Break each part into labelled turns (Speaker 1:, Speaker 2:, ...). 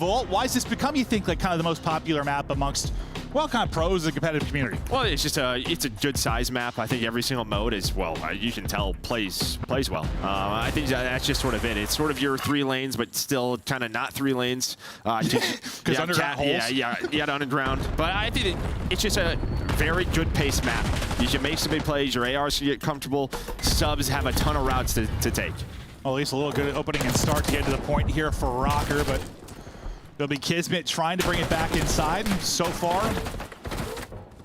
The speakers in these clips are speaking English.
Speaker 1: Vault. Why has this become, you think, like kind of the most popular map amongst, well, kind of pros and competitive community?
Speaker 2: Well, it's just it's a good size map. I think every single mode is, well, you can tell plays well. I think that's just sort of it. It's sort of your 3 lanes, but still kind of not 3 lanes.
Speaker 1: Because underground holes.
Speaker 2: Yeah, underground. But I think it's just a very good pace map. You can make some big plays. Your ARs can get comfortable. Subs have a ton of routes to take.
Speaker 1: Well, at least a little good opening and start to get to the point here for Rocker, but it'll be Kismet trying to bring it back inside. So far,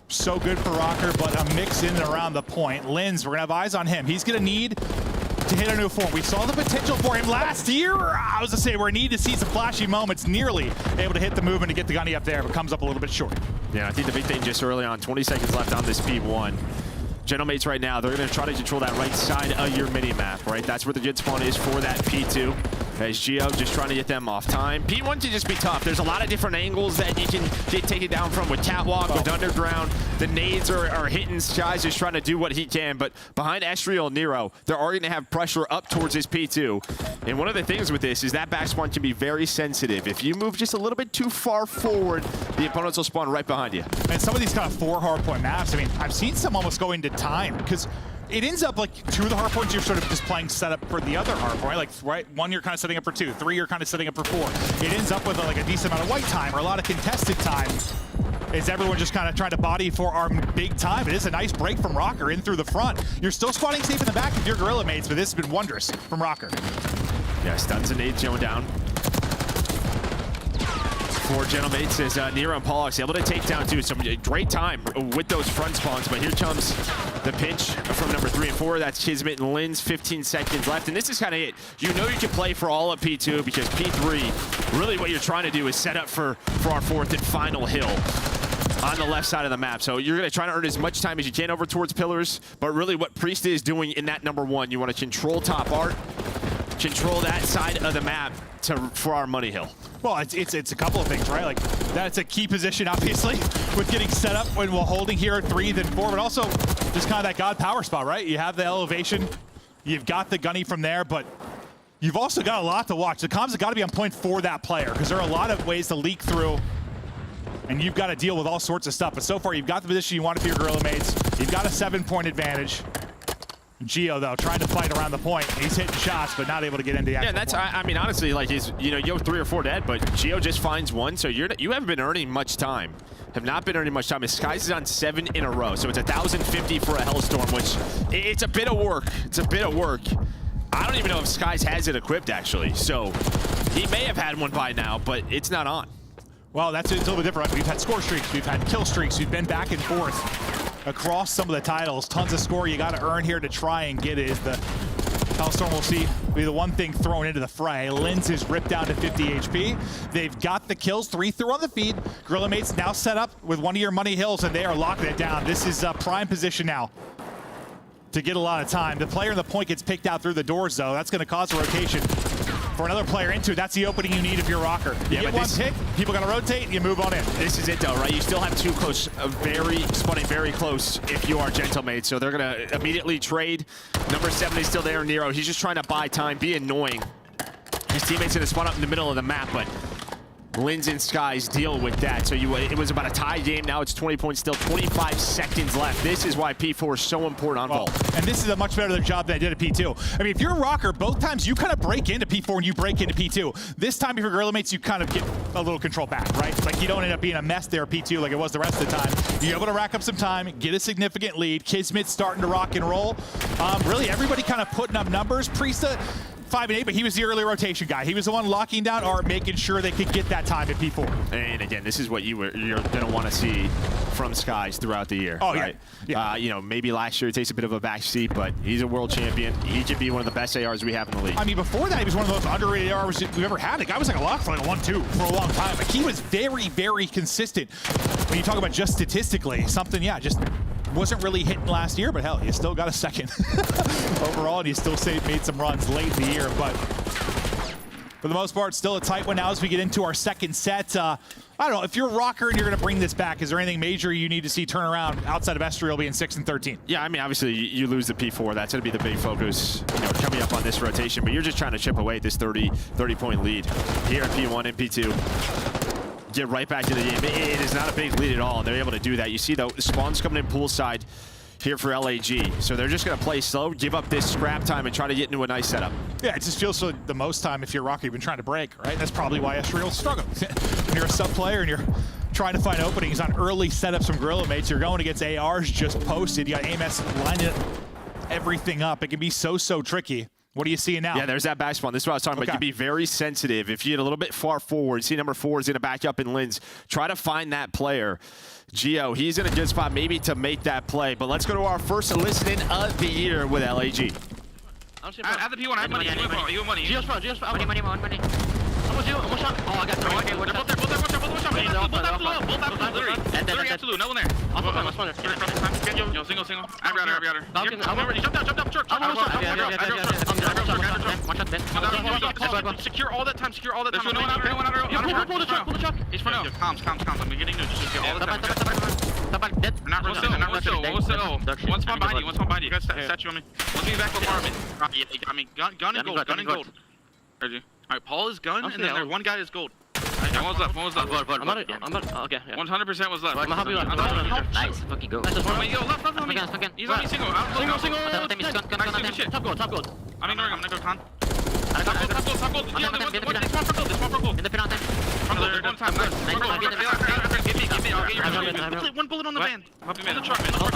Speaker 1: so good for Rocker, but a mix in and around the point. Linz, we're gonna have eyes on him. He's gonna need to hit a new form. We saw the potential for him last year. I was gonna say we need to see some flashy moments, nearly able to hit the movement to get the gunny up there, but comes up a little bit short.
Speaker 2: Yeah, I think the big thing just early on, 20 seconds left on this P1. Gentlemates right now, they're going to try to control that right side of your mini-map, right? That's where the good spawn is for that P2. As Geo just trying to get them off time. P1 can just be tough. There's a lot of different angles that you can get taken down from with Catwalk, with Underground. The nades are hitting. Sky's just trying to do what he can, but behind Estriel and Nero, they're already going to have pressure up towards his P2. And one of the things with this is that back spawn can be very sensitive. If you move just a little bit too far forward, the opponents will spawn right behind you.
Speaker 1: And some of these kind of 4 hardpoint maps, I mean, I've seen some almost go into time, because it ends up like 2 of the hardpoints you're sort of just playing setup for the other hardpoint. Like, right, 1 you're kind of setting up for 2, 3 you're kind of setting up for 4. It ends up with like a decent amount of white time or a lot of contested time. Is everyone just kind of trying to body for our big time? It is a nice break from Rocker in through the front. You're still spotting safe in the back of your Gorilla mates, but this has been wondrous from Rocker.
Speaker 2: Yeah, stuns and nades going down. 4 Gentlemates as Nero and Pollux able to take down 2. Some great time with those front spawns, but here comes the pinch from number 3 and 4. That's Kismet and Linz, 15 seconds left. And this is kind of it. You know you can play for all of P2 because P3, really what you're trying to do is set up for our 4th and final hill on the left side of the map. So you're going to try to earn as much time as you can over towards pillars, but really what Priest is doing in that number 1, you want to control top art, control that side of the map for our money hill.
Speaker 1: Well, it's a couple of things, right? Like, that's a key position, obviously, with getting set up when we're holding here at 3, then 4, but also just kind of that God power spot, right? You have the elevation, you've got the gunny from there, but you've also got a lot to watch. The comms have got to be on point for that player, because there are a lot of ways to leak through, and you've got to deal with all sorts of stuff. But so far, you've got the position you want for your Gorilla mates. You've got a 7-point advantage. Geo, though, trying to fight around the point. He's hitting shots, but not able to get into the actual
Speaker 2: and that's,
Speaker 1: point.
Speaker 2: I mean, honestly, like, you have 3 or 4 dead, but Geo just finds 1, so you haven't been earning much time. Have not been earning much time. Skies is on 7 in a row, so it's 1,050 for a Hellstorm, which it's a bit of work. It's a bit of work. I don't even know if Skies has it equipped, actually, so he may have had one by now, but it's not on.
Speaker 1: Well, that's a little bit different. We've had score streaks, we've had kill streaks, we've been back and forth across some of the titles. Tons of score you got to earn here to try and get it. Is the Hellstorm will see be the one thing thrown into the fray. Linz is ripped down to 50 HP. They've got the kills, 3 through on the feed. Gorilla mates now set up with one of your money hills, and they are locking it down. This is prime position now to get a lot of time. The player in the point gets picked out through the doors, though. That's going to cause a rotation for another player into it. That's the opening you need if you're Rocker. You get one pick, people gonna rotate, and you move on in.
Speaker 2: This is it though, right? You still have 2 close, spawning very close if you are Gentlemates. So they're gonna immediately trade. Number 7 is still there, Nero. He's just trying to buy time, be annoying. His teammates gonna spawn up in the middle of the map, but Linz and Skies deal with that. So it was about a tie game. Now it's 20 points still, 25 seconds left. This is why P4 is so important on Vault.
Speaker 1: And this is a much better job than I did at P2. I mean, if you're a Rocker, both times you kind of break into P4 and you break into P2. This time, if you're Gorilla mates, you kind of get a little control back, right? Like, you don't end up being a mess there at P2 like it was the rest of the time. You're able to rack up some time, get a significant lead. Kismet's starting to rock and roll. Really, everybody kind of putting up numbers. Priesta, 5 and 8, but he was the early rotation guy. He was the one locking down Art, making sure they could get that time at P4.
Speaker 2: And again, this is what you're going to want to see from Skies throughout the year.
Speaker 1: Oh,
Speaker 2: right?
Speaker 1: Yeah.
Speaker 2: You know, maybe last year he takes a bit of a backseat, but he's a world champion. He could be one of the best ARs we have in the league.
Speaker 1: I mean, before that, he was one of the most underrated ARs we've ever had. The guy was like a lock for like a 1-2 for a long time. Like, he was very, very consistent. When you talk about just statistically, something, yeah, just wasn't really hitting last year, but hell, you still got a 2nd overall, and you still made some runs late in the year. But for the most part, still a tight one now as we get into our 2nd set. I don't know, if you're a Rocker and you're going to bring this back, is there anything major you need to see turn around outside of Estriel being 6 and 13?
Speaker 2: Yeah, I mean, obviously, you lose the P4. That's going to be the big focus. You know, coming coming up on this rotation, but you're just trying to chip away at this 30-point lead here at P1 and P2. Get right back to the game. It is not a big lead at all, and they're able to do that. You see the spawns coming in poolside here for LAG. So they're just going to play slow, give up this scrap time, and try to get into a nice setup.
Speaker 1: Yeah, it just feels like the most time if you're Rocky, you've been trying to break, right? That's probably why Estriel's struggling. When you're a sub player and you're trying to find openings on early setups from Gorilla mates, you're going against ARs just posted. You got AMS lining everything up. It can be so tricky. What are you seeing now?
Speaker 2: Yeah, there's that back spawn. This is what I was talking about. You be very sensitive. If you get a little bit far forward, see number 4 is going to back up in Lins. Try to find that player. Gio, he's in a good spot maybe to make that play. But let's go to our first listening of the year with LAG.
Speaker 3: I have the P1, I have money. You have money. Geo's front. Money. Almost you. Almost shot. Oh, I got thrown. Okay, both there. Both absolute. No one there. Yo, single. I got her. You jump down, church. Secure all that time. There's no one out there. Pull the truck. He's front of you. Comms. I'm getting new. Just secure all the time. We're not real. One spawn behind you. You guys statue on me. Let's get back to apartment. I mean, gun and gold. Alright, Paul is gun, and then there's one guy is gold. One was left.
Speaker 4: I'm not, okay, yeah.
Speaker 3: 100% was left.
Speaker 4: I'm happy with that. Nice, fucking go.
Speaker 3: Left on me. He's on me single.
Speaker 4: Top gold.
Speaker 3: I'm ignoring him. I'm gonna go con. Top gold. This one for gold.
Speaker 4: In the pin on them.
Speaker 3: One time. Nice. Give me. I'll get you. One bullet on the van. On the truck, man. One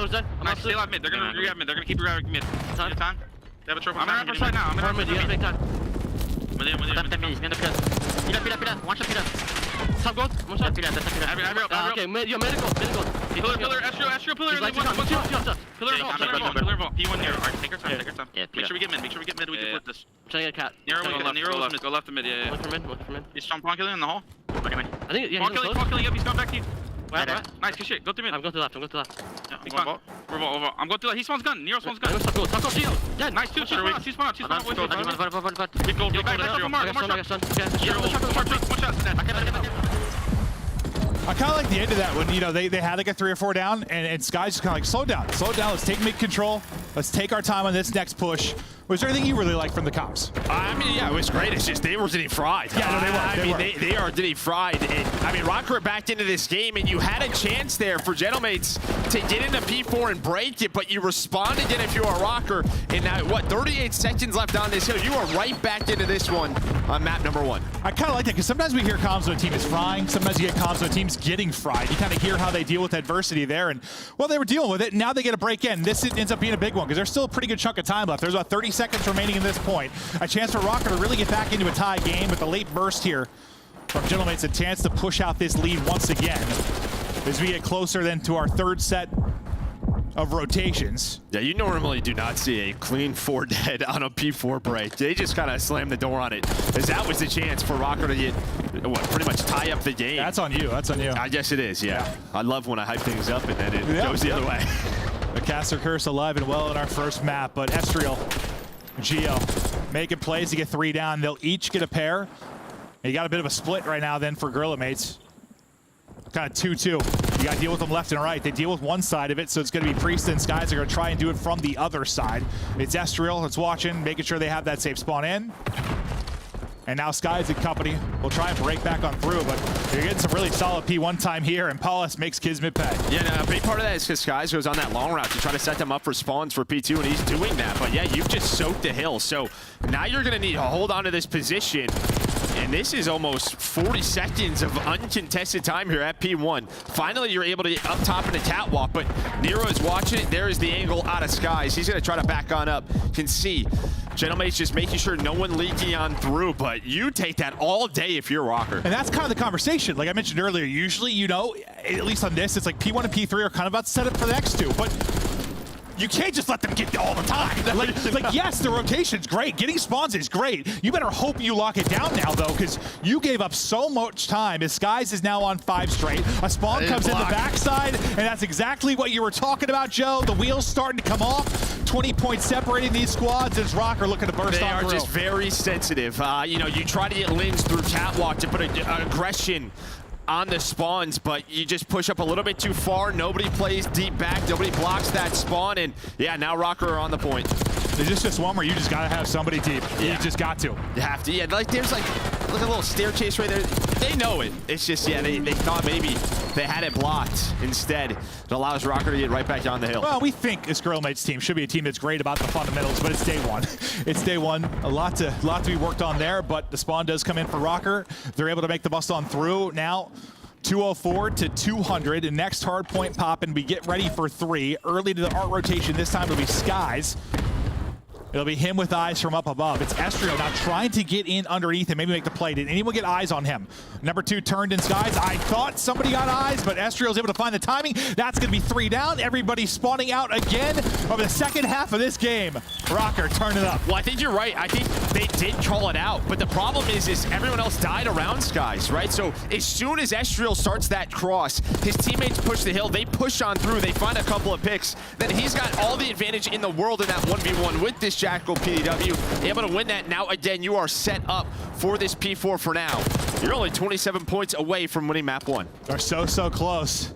Speaker 3: shot. Nice. Stay alive mid. They're gonna re-grab mid. They're gonna keep re-grabbing mid. Time. They have a trophy. I'm on side now. I'm
Speaker 4: with you. Big time.
Speaker 3: With you.
Speaker 4: 10 minutes. In the pin. Pila. One shot. Top gold. One shot. Pila. Okay, medical.
Speaker 3: Pillar. Astro pillar. Pillar vault. P1 here. Alright, take our time.
Speaker 4: Yeah,
Speaker 3: Make sure we get mid. We can flip this.
Speaker 4: I'm trying to get a cat.
Speaker 3: Nero mid. Go left to mid. Yeah.
Speaker 4: One for mid.
Speaker 3: He's Sean Pawn killing in the hall.
Speaker 4: I think, yeah,
Speaker 3: Pawn killing. Yep, he's coming back to you.
Speaker 4: Right.
Speaker 3: Nice, good shit. Go through mid.
Speaker 4: I'm going to left.
Speaker 3: Yeah, we're vault. I'm going through left. He spawns gun. Nero spawns gun.
Speaker 4: Top gold.
Speaker 3: Yeah, nice. Two spawn out. Big gold. Back up. One shot.
Speaker 1: I kind of like the end of that when, you know, they had like a 3 or 4 down, and Sky's just kind of like, slow down, let's take mid control, let's take our time on this next push. Was there anything you really liked from the comps?
Speaker 2: I mean, yeah, it was great. It's just they were getting fried.
Speaker 1: Yeah, no,
Speaker 2: they are getting fried. And, I mean, Rocker backed into this game, and you had a chance there for Gentlemates to get into P4 and break it, but you responded in if you are Rocker. And now, 38 seconds left on this hill. You are right back into this one on map number 1.
Speaker 1: I kind of like that because sometimes we hear comms when a team is frying. Sometimes you get comms when a team's getting fried. You kind of hear how they deal with adversity there. And, well, they were dealing with it, and now they get a break in. This ends up being a big one because there's still a pretty good chunk of time left. There's about 30 seconds remaining in this point. A chance for Rocker to really get back into a tie game with the late burst here from Gentlemates. A chance to push out this lead once again as we get closer then to our 3rd set of rotations.
Speaker 2: Yeah, you normally do not see a clean 4 dead on a P4 break. They just kind of slammed the door on it, as that was the chance for Rocker to get, pretty much tie up the game.
Speaker 1: That's on you.
Speaker 2: I guess it is, yeah. I love when I hype things up and then it goes the other way.
Speaker 1: The caster curse alive and well in our first map, but Estriel, Gio making plays to get 3 down. They'll each get a pair. And you got a bit of a split right now then for Gorilla mates. Kind of 2-2. You got to deal with them left and right. They deal with one side of it, so it's going to be Priest and Skies are going to try and do it from the other side. It's Estriel that's watching, making sure they have that safe spawn in. And now Skies and company will try and break back on through, but you're getting some really solid P1 time here, and Paulus makes Kismet pay.
Speaker 2: Yeah, no, a big part of that is because Skies goes on that long route to try to set them up for spawns for P2, and he's doing that. But yeah, you've just soaked the hill. So now you're going to need to hold on to this position. And this is almost 40 seconds of uncontested time here at P1. Finally, you're able to get up top in the catwalk, but Nero is watching it. There is the angle out of Skies. He's going to try to back on up. Can see Gentlemates just making sure no one leaking on through, but you take that all day if you're Rocker.
Speaker 1: And that's kind of the conversation. Like I mentioned earlier, usually, you know, at least on this, it's like P1 and P3 are kind of about to set up for the next 2, but you can't just let them get all the time. Like yes, the rotation's great. Getting spawns is great. You better hope you lock it down now, though, because you gave up so much time. As Skies is now on 5 straight. A spawn comes in the backside, and that's exactly what you were talking about, Joe. The wheels starting to come off. 20 points separating these squads as Rocker looking to burst on through.
Speaker 2: They are just very sensitive. You know, you try to get Lins through catwalk to put an aggression on the spawns, but you just push up a little bit too far. Nobody plays deep back. Nobody blocks that spawn, and yeah, now Rocker are on the point.
Speaker 1: There's just one where you just gotta have somebody deep.
Speaker 2: Yeah.
Speaker 1: You just got to.
Speaker 2: You have to. Yeah, like there's like, look at a little staircase right there. They know it. It's just, yeah, they thought maybe they had it blocked. Instead, it allows Rocker to get right back down the hill.
Speaker 1: Well, we think this Grillmates team should be a team that's great about the fundamentals, but it's day one. It's day one. A lot to be worked on there, but the spawn does come in for Rocker. They're able to make the bust on through. Now, 204 to 200, and next hard point popping. We get ready for 3. Early to the art rotation. This time it'll be Skies. It'll be him with eyes from up above. It's Estrio now trying to get in underneath and maybe make the play. Did anyone get eyes on him? Number 2 turned in Skies. I thought somebody got eyes, but Estrio's able to find the timing. That's going to be 3 down. Everybody spawning out again over the second half of this game. Rocker, turn it up.
Speaker 2: Well, I think you're right. I think they did call it out, but the problem is everyone else died around Skies, right? So as soon as Estrio starts that cross, his teammates push the hill. They push on through. They find a couple of picks. Then he's got all the advantage in the world in that 1v1 with this Jackal PDW. Able to win that. Now, again, you are set up for this P4 for now. You're only 27 points away from winning map 1.
Speaker 1: They're so close.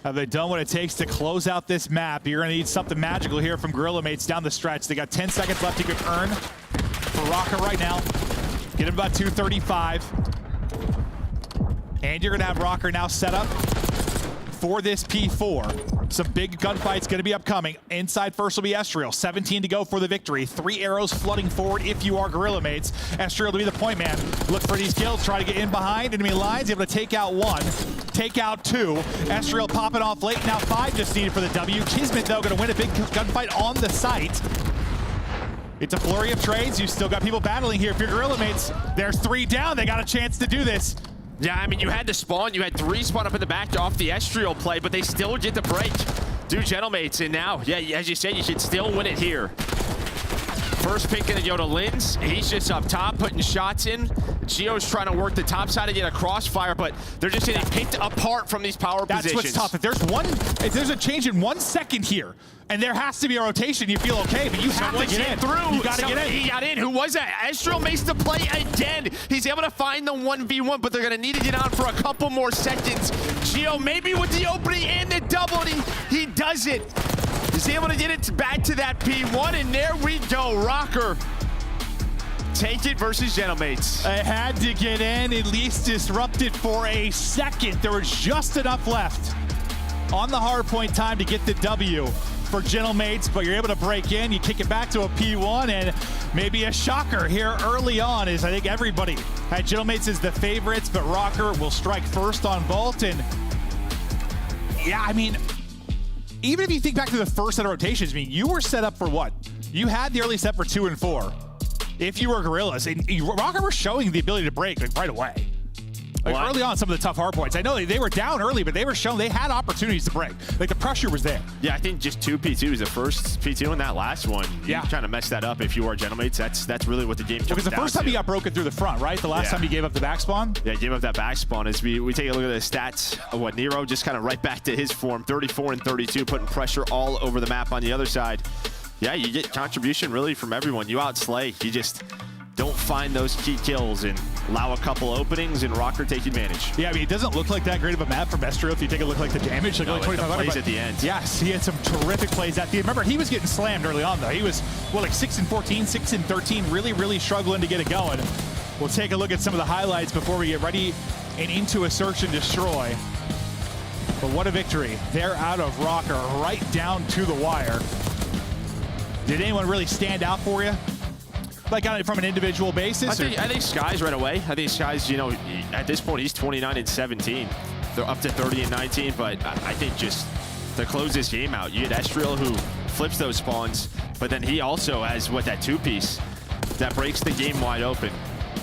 Speaker 1: Have they done what it takes to close out this map? You're going to need something magical here from Gorillamates down the stretch. They got 10 seconds left. You could earn for Rocker right now. Get him about 235. And you're going to have Rocker now set up for this P4. Some big gunfights going to be upcoming. Inside first will be Estrio. 17 to go for the victory. 3 arrows flooding forward if you are Gorillamates. Estrio to be the point man. Look for these kills. Try to get in behind enemy lines. Able to take out 1. Take out 2. Estrio popping off late. Now 5 just needed for the W. Kismet, though, going to win a big gunfight on the site. It's a flurry of trades. You still got people battling here. If you're Gorillamates, there's 3 down. They got a chance to do this.
Speaker 2: Yeah, I mean, you had to spawn. You had 3 spawn up in the back off the Estrio play, but they still get the break. Do Gentlemates, and now, yeah, as you said, you should still win it here. First pick gonna go to Linz. He's just up top, putting shots in. Gio's trying to work the top side to get a crossfire, but they're just getting picked apart from these power positions.
Speaker 1: That's what's tough. If there's a change in 1 second here, and there has to be a rotation, you feel okay, but you have to get in.
Speaker 2: Through.
Speaker 1: You gotta get in.
Speaker 2: He got in. Who was that? Estrio makes the play again. He's able to find the 1v1, but they're gonna need to get on for a couple more seconds. Gio maybe with the opening and the double, and he does it. He's able to get it back to that P1, and there we go. Rocker take it versus Gentlemates.
Speaker 1: I had to get in, at least disrupt it for a second. There was just enough left on the hard point time to get the W for Gentlemates, but you're able to break in. You kick it back to a P1, and maybe a shocker here early on is I think everybody had Gentlemates as the favorites, but Rocker will strike first on Bolt. And yeah, I mean, even if you think back to the first set of rotations, I mean, you were set up for what? You had the early set for 2 and 4. If you were Gorillas, and Rocker was showing the ability to break like right away. Like early on, some of the tough hard points. I know they were down early, but they were shown they had opportunities to break. Like the pressure was there.
Speaker 2: Yeah, I think just 2 P2s. The first P2 and that last one.
Speaker 1: Yeah,
Speaker 2: you're trying to mess that up if you are Gentlemates. That's really what the game comes down to.
Speaker 1: Because the first time he got broken through the front, right? The last time he gave up the back spawn.
Speaker 2: Yeah, gave up that back spawn. As we take a look at the stats of what Nero just kind of right back to his form. 34 and 32, putting pressure all over the map on the other side. Yeah, you get contribution really from everyone. You outslay. You just don't find those key kills and allow a couple openings, and Rocker take advantage.
Speaker 1: Yeah, I mean, it doesn't look like that great of a map for Estrio if you take a look like the damage. Like only 2,500
Speaker 2: plays at the end.
Speaker 1: Yes, he had some terrific plays at the end. Remember, he was getting slammed early on, though. He was, well, like 6 and 14, 6 and 13, really struggling to get it going. We'll take a look at some of the highlights before we get ready and into a search and destroy. But what a victory. They're out of Rocker right down to the wire. Did anyone really stand out for you? Like on it from an individual basis?
Speaker 2: I think Skies right away. I think Skies, you know, at this point, he's 29 and 17. They're up to 30 and 19, but I think just to close this game out, you had Estrio who flips those spawns, but then he also has, what, that 2-piece that breaks the game wide open.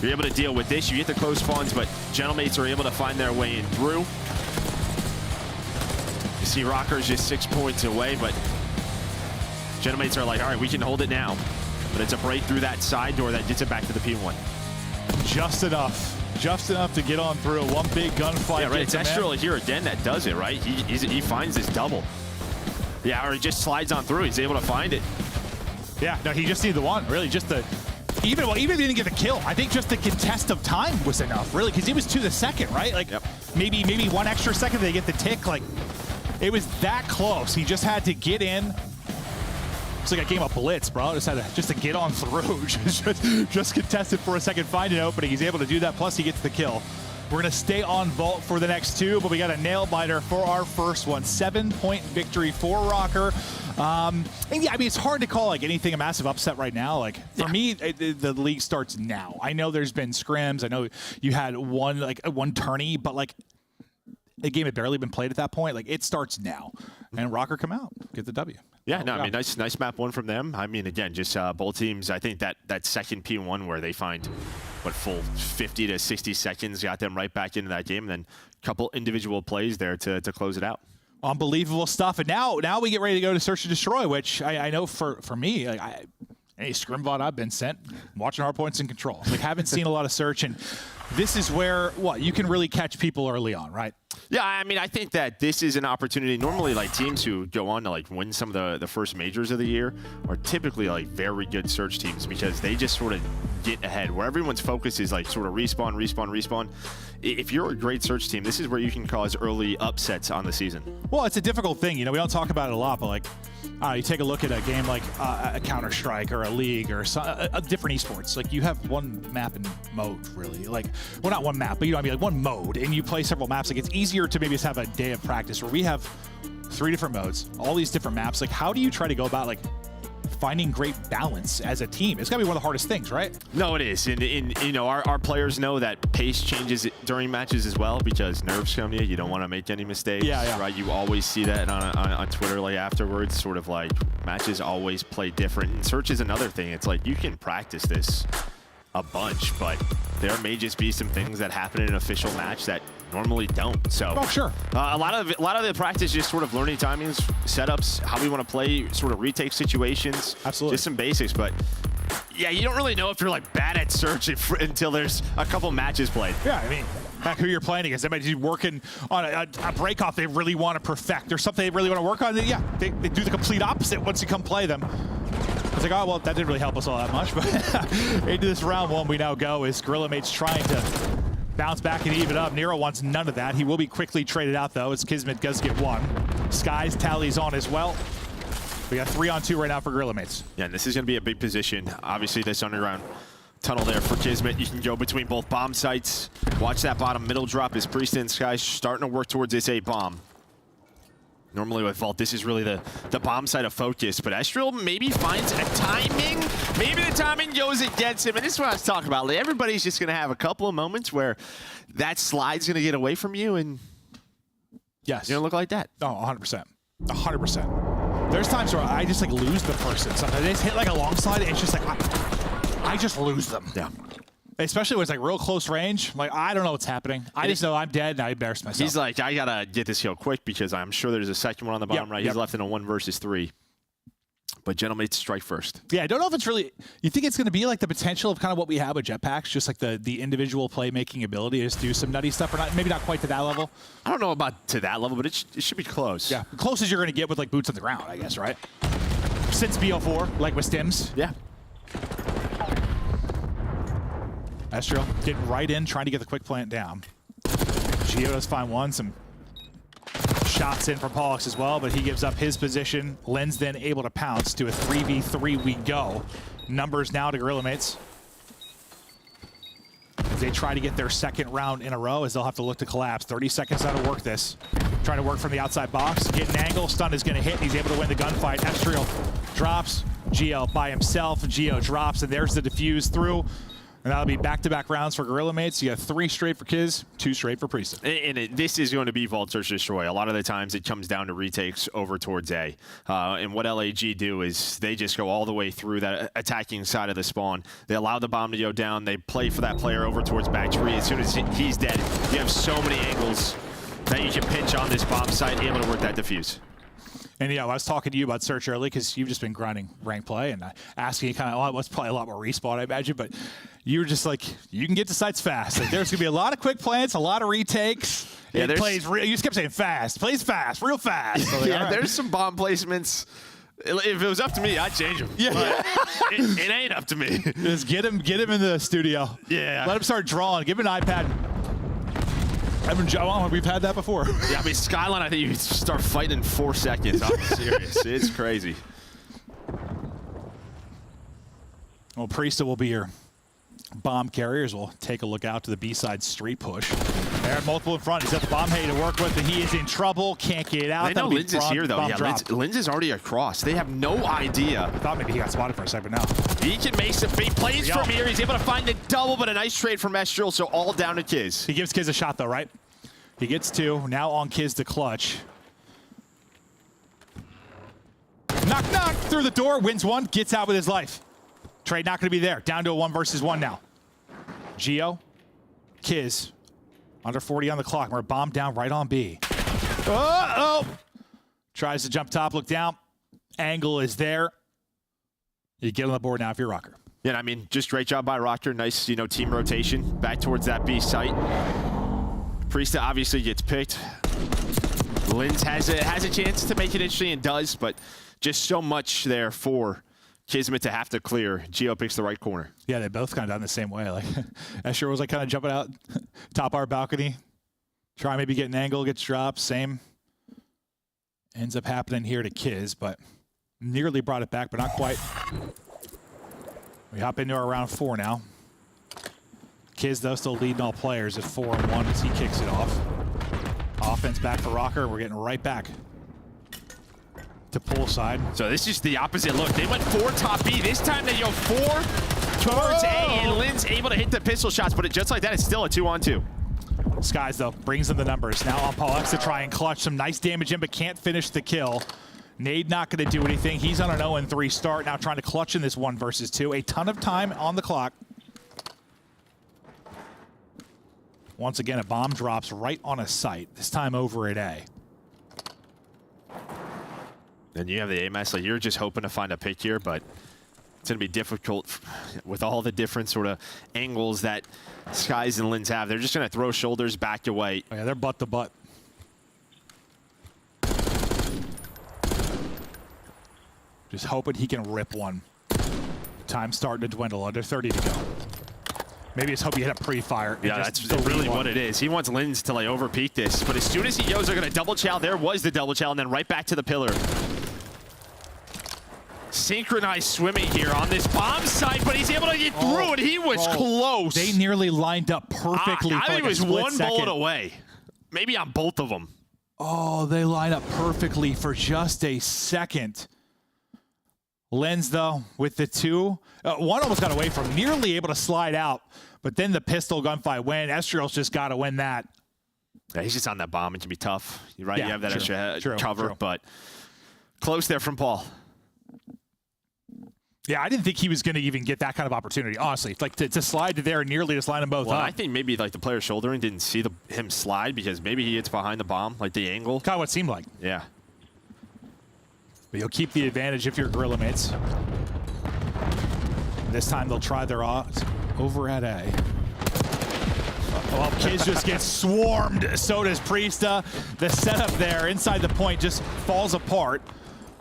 Speaker 2: You're able to deal with this. You get the close spawns, but Gentlemates are able to find their way in through. You see Rocker's just 6 points away, but Gentlemates are like, all right, we can hold it now. But it's a break through that side door that gets it back to the P1.
Speaker 1: Just enough to get on through. One big gunfight.
Speaker 2: Yeah, right. It's Estrio here again that does it, right? He finds this double. Yeah, or he just slides on through. He's able to find it.
Speaker 1: Yeah, no, he just needed the one. Really, just the even if he didn't get the kill, I think just the contest of time was enough, really, because he was to the second, right? Like maybe 1 extra second they get the tick. Like it was that close. He just had to get in It's like a game of blitz, bro. Just had to get on through. just contested for a second, find an opening. He's able to do that, plus he gets the kill. We're going to stay on vault for the next two, but we got a nail-biter for our first one. 7-point victory for Rocker. And yeah, I mean, it's hard to call like anything a massive upset right now. Like for me, the league starts now. I know there's been scrims. I know you had one tourney, but like the game had barely been played at that point. Like it starts now, and Rocker come out, get the W.
Speaker 2: Yeah, no, I mean, nice map one from them. I mean, again, just both teams. I think that second P1 where they find what full 50 to 60 seconds got them right back into that game, and then a couple individual plays there to close it out.
Speaker 1: Unbelievable stuff. And now we get ready to go to Search and Destroy, which I know for me, like any scrim VOD I've been sent, watching Hardpoints in Control. Like haven't seen a lot of Search, and this is where you can really catch people early on, right?
Speaker 2: Yeah, I mean, I think that this is an opportunity. Normally, like teams who go on to like win some of the first majors of the year are typically like very good Search teams because they just sort of get ahead. Where everyone's focus is like sort of respawn. If you're a great Search team, this is where you can cause early upsets on the season.
Speaker 1: Well, it's a difficult thing. You know, we don't talk about it a lot, but like you take a look at a game like a Counter-Strike or a League or a different esports. Like you have one map and mode, really. Like, well, not one map, but you know what I mean, like one mode, and you play several maps. Like it's easier to maybe just have a day of practice where we have 3 different modes, all these different maps. Like, how do you try to go about like finding great balance as a team? It's gotta be one of the hardest things, right?
Speaker 2: No, it is. And you know, our players know that pace changes during matches as well because nerves come to you. You don't want to make any mistakes.
Speaker 1: Yeah.
Speaker 2: Right? You always see that on Twitter like afterwards, sort of like matches always play different. And Search is another thing. It's like you can practice this a bunch, but there may just be some things that happen in an official match that normally don't. So
Speaker 1: sure.
Speaker 2: A lot of the practice is just sort of learning timings, setups, how we want to play, sort of retake situations.
Speaker 1: Absolutely.
Speaker 2: Just some basics, but yeah, you don't really know if you're like bad at Search until there's a couple matches played.
Speaker 1: Yeah, I mean, back who you're playing against. They might be working on a break-off they really want to perfect or something they really want to work on. Yeah, they do the complete opposite once you come play them. It's like, oh, well, that didn't really help us all that much. But into this round one we now go is Gorilla Mates trying to bounce back and even up. Nero wants none of that. He will be quickly traded out, though, as Kismet does get one. Skies tallies on as well. We got 3-on-2 right now for Gorilla Mates.
Speaker 2: Yeah, and this is going to be a big position. Obviously, this underground tunnel there for Kismet. You can go between both bomb sites. Watch that bottom middle drop as Priest and Sky starting to work towards this A bomb. Normally with Vault, this is really the bomb side of focus, but Estriel maybe finds a timing. Maybe the timing goes against him, and this is what I was talking about. Like, everybody's just going to have a couple of moments where that slide's going to get away from you, and
Speaker 1: yes,
Speaker 2: you're going to look like that.
Speaker 1: Oh, 100%. 100%. There's times where I just like lose the person. Sometimes they just hit like a long slide, and it's just like, I just lose them.
Speaker 2: Yeah.
Speaker 1: Especially when it's like real close range. Like, I don't know what's happening. I just know I'm dead and I embarrassed myself.
Speaker 2: He's like, I gotta get this kill quick because I'm sure there's a second one on the bottom right. He's left in a 1 versus 3. But Gentlemates strike first. Yeah,
Speaker 1: I don't know if it's really, you think it's gonna be like the potential of kind of what we have with jetpacks, just like the individual playmaking ability to just do some nutty stuff, or not, maybe not quite to that level?
Speaker 2: I don't know about to that level, but it should be close.
Speaker 1: Yeah, the closest you're gonna get with like boots on the ground, I guess, right? Since BO4, like with Stims.
Speaker 2: Yeah.
Speaker 1: Estriel getting right in, trying to get the quick plant down. Gio does find one, some shots in from Pollux as well, but he gives up his position. Len's then able to pounce to a 3v3 we go. Numbers now to Gorilla Mates. As they try to get their second round in a row, as they'll have to look to collapse. 30 seconds now to work this. Trying to work from the outside box, get an angle, stun is gonna hit, and he's able to win the gunfight. Estriel drops, Gio by himself, Gio drops, and there's the defuse through. And that'll be back-to-back rounds for Gorilla Mates. You got 3 straight for Kiz, 2 straight for Priest.
Speaker 2: And this is going to be Vault Search Destroy. A lot of the times it comes down to retakes over towards A. And what LAG do is they just go all the way through that attacking side of the spawn. They allow the bomb to go down. They play for that player over towards back tree. As soon as he's dead, you have so many angles that you can pinch on this bomb site, able to work that defuse.
Speaker 1: And yeah, I was talking to you about Search early because you've just been grinding rank play and asking you kind of, well, what's probably a lot more respawn, I imagine, but you were just like, you can get to sites fast. Like, there's going to be a lot of quick plants, a lot of retakes. Yeah, it plays real. You just kept saying fast. Plays fast, real fast. So like,
Speaker 2: yeah,
Speaker 1: right.
Speaker 2: There's some bomb placements. If it was up to me, I'd change them. Yeah, it ain't up to me.
Speaker 1: Just get him in the studio.
Speaker 2: Yeah.
Speaker 1: Let him start drawing. Give him an iPad. We've had that before.
Speaker 2: Yeah, I mean, Skyline, I think you start fighting in 4 seconds. I'm serious. It's crazy.
Speaker 1: Well, Priesta will be your bomb carriers. We'll take a look out to the B-side street push. They have multiple in front. He's got the bomb hay to work with, and he is in trouble. Can't get out.
Speaker 2: They know Linz is here, though. Yeah, Linz is already across. They have no idea.
Speaker 1: I thought maybe he got spotted for a second, but no.
Speaker 2: He can make some big plays from here. He's able to find the double, but a nice trade from Estrel, so all down to Kiz.
Speaker 1: He gives Kiz a shot, though, right? He gets 2. Now on Kiz to clutch. Knock, knock through the door. Wins 1. Gets out with his life. Trade not going to be there. Down to a 1 versus 1 now. Geo. Kiz. Under 40 on the clock. We're bombed down right on B. Oh! Tries to jump top, look down. Angle is there. You get on the board now if you're Rocker.
Speaker 2: Yeah, I mean, just great job by Rocker. Nice, team rotation back towards that B site. Priesta obviously gets picked. Linz has a chance to make it interesting and does, but just so much there for Kismet to have to clear. Geo picks the right corner.
Speaker 1: Yeah, they both kind of done the same way. Like Escher was like kind of jumping out top our balcony, try maybe get an angle, gets dropped. Same ends up happening here to Kiz, but nearly brought it back, but not quite. We hop into our round 4 now. Kiz though still leading all players at 4-1 as he kicks it off. Offense back for Rocker. We're getting right back to poolside.
Speaker 2: So this is the opposite look. They went 4 top B. This time they go 4 towards A, and Linz able to hit the pistol shots, but just like that, it's still a 2-on-2.
Speaker 1: Skies, though, brings them the numbers. Now on Paul X to try and clutch some nice damage in, but can't finish the kill. Nade not going to do anything. He's on an 0-3 start, now trying to clutch in this 1 versus 2. A ton of time on the clock. Once again, a bomb drops right on a site, this time over at A.
Speaker 2: Then you have the A-Mass, like you're just hoping to find a pick here, but it's going to be difficult with all the different sort of angles that Skies and Linz have. They're just going to throw shoulders back away.
Speaker 1: Oh yeah, they're butt to butt. Just hoping he can rip one. Time starting to dwindle, under 30 to go. Maybe just hope you hit a pre-fire.
Speaker 2: Yeah, that's really what it is. He wants Linz to like overpeak this, but as soon as he knows they're going to double chow, there was the double chow, and then right back to the pillar. Synchronized swimming here on this bomb site, but he's able to get through it. He was close.
Speaker 1: They nearly lined up perfectly.
Speaker 2: I think it was one bullet away. Maybe on both of them.
Speaker 1: Oh, they line up perfectly for just a second. Linz, though, with the 2. One almost got away from, nearly able to slide out, but then the pistol gunfight win. Estriel's just got to win that.
Speaker 2: Yeah, he's just on that bomb. It can be tough. You're right. Yeah, you have that extra cover, but close there from Paul.
Speaker 1: Yeah, I didn't think he was going to even get that kind of opportunity, honestly. Like to slide to there and nearly just line them both up.
Speaker 2: I think maybe like the player shouldering didn't see him slide because maybe he gets behind the bomb, like the angle.
Speaker 1: Kind of what it seemed like.
Speaker 2: Yeah.
Speaker 1: But you'll keep the advantage if you're Gorilla mates. This time they'll try their odds over at A. Well, Kiz just gets swarmed. So does Priesta. The setup there inside the point just falls apart.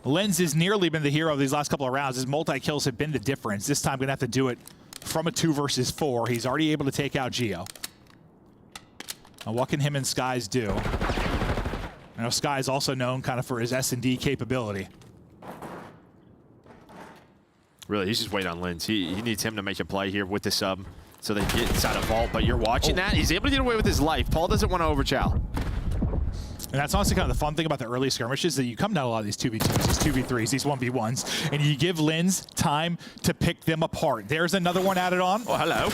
Speaker 1: Linz has nearly been the hero of these last couple of rounds. His multi-kills have been the difference. This time going to have to do it from a 2 versus 4. He's already able to take out Geo. Now what can him and Skies do? I know Sky is also known kind of for his S&D capability.
Speaker 2: Really, he's just waiting on Linz. He needs him to make a play here with the sub so they get inside a vault. But you're watching that. He's able to get away with his life. Paul doesn't want to overchow.
Speaker 1: And that's honestly kind of the fun thing about the early skirmishes, that you come down a lot of these 2v2s, these 2v3s, these 1v1s, and you give Linz time to pick them apart. There's another one added on.
Speaker 2: Oh, hello.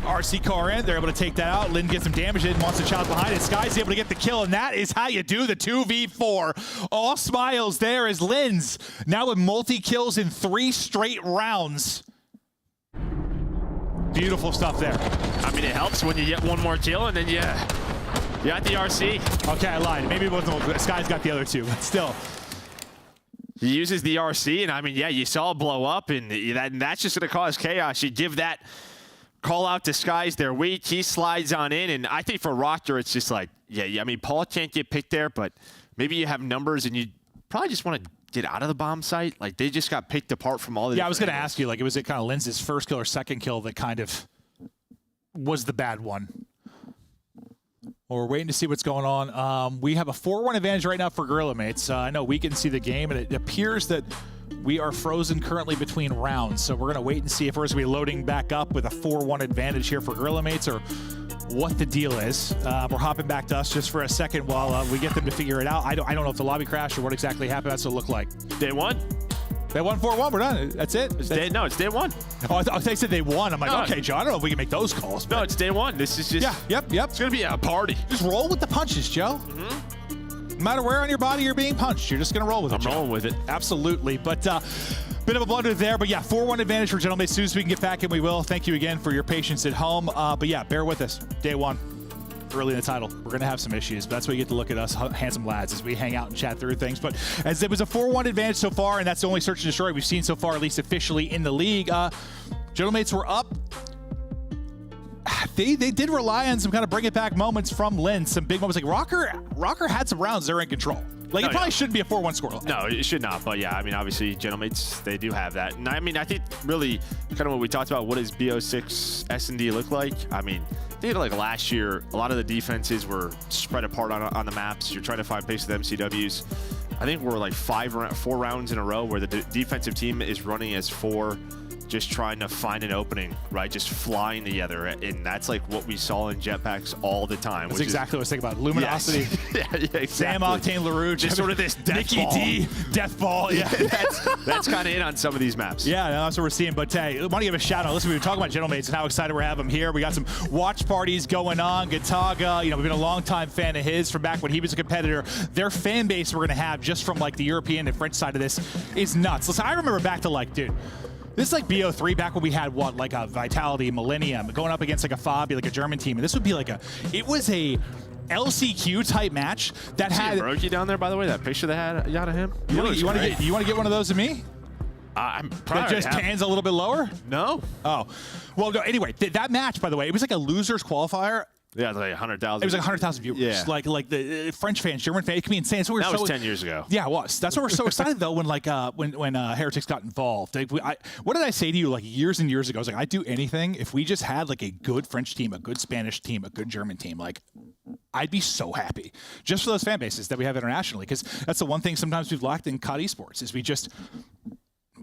Speaker 1: RC car in, they're able to take that out. Lynn gets some damage in, wants to chop behind it. Sky's able to get the kill, and that is how you do the 2v4. All smiles there as Linz now with multi-kills in 3 straight rounds. Beautiful stuff there.
Speaker 2: I mean, it helps when you get one more kill, and then you got the RC.
Speaker 1: Okay, I lied. Maybe it wasn't. Sky's got the other 2, but still.
Speaker 2: He uses the RC, and I mean, yeah, you saw it blow up, and that's just going to cause chaos. You give that call out to Skies, they're weak. He slides on in, and I think for Rocker, it's just like, yeah, I mean, Paul can't get picked there, but maybe you have numbers, and you probably just want to get out of the bomb site. Like, they just got picked apart from all the
Speaker 1: I was going to ask you, like, was it kind of Linz's first kill or second kill that kind of was the bad one? Well, we're waiting to see what's going on. We have a 4-1 advantage right now for Gorilla mates. I know we can see the game, and it appears that we are frozen currently between rounds. So we're going to wait and see if we're going to be loading back up with a 4-1 advantage here for Gorilla Mates or what the deal is. We're hopping back to us just for a second while we get them to figure it out. I don't know if the lobby crashed or what exactly happened. That's what it looked like.
Speaker 2: Day one.
Speaker 1: They won 4-1. We're done. That's it.
Speaker 2: It's day one.
Speaker 1: Oh, I thought they said they won. I'm like,
Speaker 2: No.
Speaker 1: okay, Joe, I don't know if we can make those calls.
Speaker 2: No, it's day one. This is just...
Speaker 1: Yeah, yep.
Speaker 2: It's going to be a party.
Speaker 1: Just roll with the punches, Joe. No matter where on your body you're being punched, you're just going to roll with it,
Speaker 2: I'm
Speaker 1: Joe.
Speaker 2: rolling with it.
Speaker 1: Absolutely. But bit of a blunder there. But yeah, 4-1 advantage for Gentlemen. As soon as we can get back in, we will. Thank you again for your patience at home. But yeah, bear with us. Day one. Early in the title. We're going to have some issues, but that's why you get to look at us handsome lads as we hang out and chat through things. But as it was a 4-1 advantage so far, and that's the only search and destroy we've seen so far, at least officially in the league. Gentlemen's were up. They did rely on some kind of bring it back moments from Lynn, some big moments. Like Rocker had some rounds they're in control. Like it probably shouldn't be a 4-1 score.
Speaker 2: No, it should not. But yeah, I mean, obviously, Gentlemates, they do have that. And I mean, I think really kind of what we talked about, what does BO6 S&D look like? I mean, I think like last year, a lot of the defenses were spread apart on the maps. You're trying to find pace with MCWs. I think we're like 4 rounds in a row where the defensive team is running as 4, just trying to find an opening, right? Just flying together. And that's like what we saw in jetpacks all the time.
Speaker 1: That's exactly what I was thinking about. Luminosity.
Speaker 2: Yes. yeah, exactly.
Speaker 1: Sam Octane LaRue.
Speaker 2: Just sort of this death
Speaker 1: Nikki
Speaker 2: ball.
Speaker 1: D. Death ball. Yeah.
Speaker 2: that's kind of it on some of these maps.
Speaker 1: Yeah, that's what we're seeing. But hey, I want to give a shout out. Listen, we were talking about Gentlemates and how excited we have them here. We got some watch parties going on. Gataga, we've been a longtime fan of his from back when he was a competitor. Their fan base we're going to have just from like the European and French side of this is nuts. Listen, I remember back to like, dude, this is like BO3 back when we had what, like a Vitality, Millennium, going up against like a Fabi, like a German team. And this would be like it was a LCQ type match that had
Speaker 2: Brokey down there, by the way, that picture they had out of him.
Speaker 1: You want to get one of those of me?
Speaker 2: I'm
Speaker 1: That
Speaker 2: probably
Speaker 1: just pans a little bit lower?
Speaker 2: No.
Speaker 1: Oh. Well, no, anyway, that match, by the way, it was like a losers qualifier.
Speaker 2: Yeah, like 100,000.
Speaker 1: It was like 100,000 viewers.
Speaker 2: Yeah.
Speaker 1: Like the French fans, German fans. It can be insane. So
Speaker 2: that was 10 years ago.
Speaker 1: Yeah, it was. That's why we're so excited though when when Heretics got involved. Like, what did I say to you like years and years ago? I was like, I'd do anything if we just had like a good French team, a good Spanish team, a good German team. Like, I'd be so happy just for those fan bases that we have internationally, because that's the one thing sometimes we've lacked in COD esports is we just.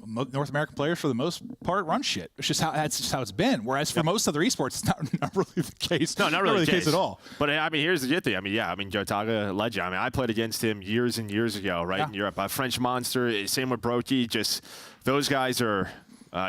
Speaker 1: North American players, for the most part, run shit. It's just that's just how it's been. Whereas for most other esports, it's not really the case.
Speaker 2: No, not really
Speaker 1: the case at all.
Speaker 2: But I mean, here's the good thing. I mean, Jotaga, legend. I mean, I played against him years and years ago, right, in Europe. French monster. Same with Brokey. Just those guys are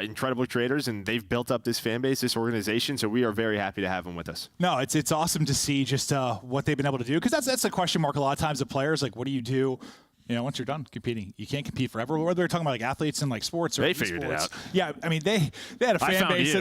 Speaker 2: incredible creators, and they've built up this fan base, this organization. So we are very happy to have them with us.
Speaker 1: No, it's awesome to see just what they've been able to do, because that's a question mark a lot of times of players. Like, what do you do? Once you're done competing, you can't compete forever. Whether they're talking about like athletes and like sports or
Speaker 2: they figured it out.
Speaker 1: Yeah, I mean they had a fan base.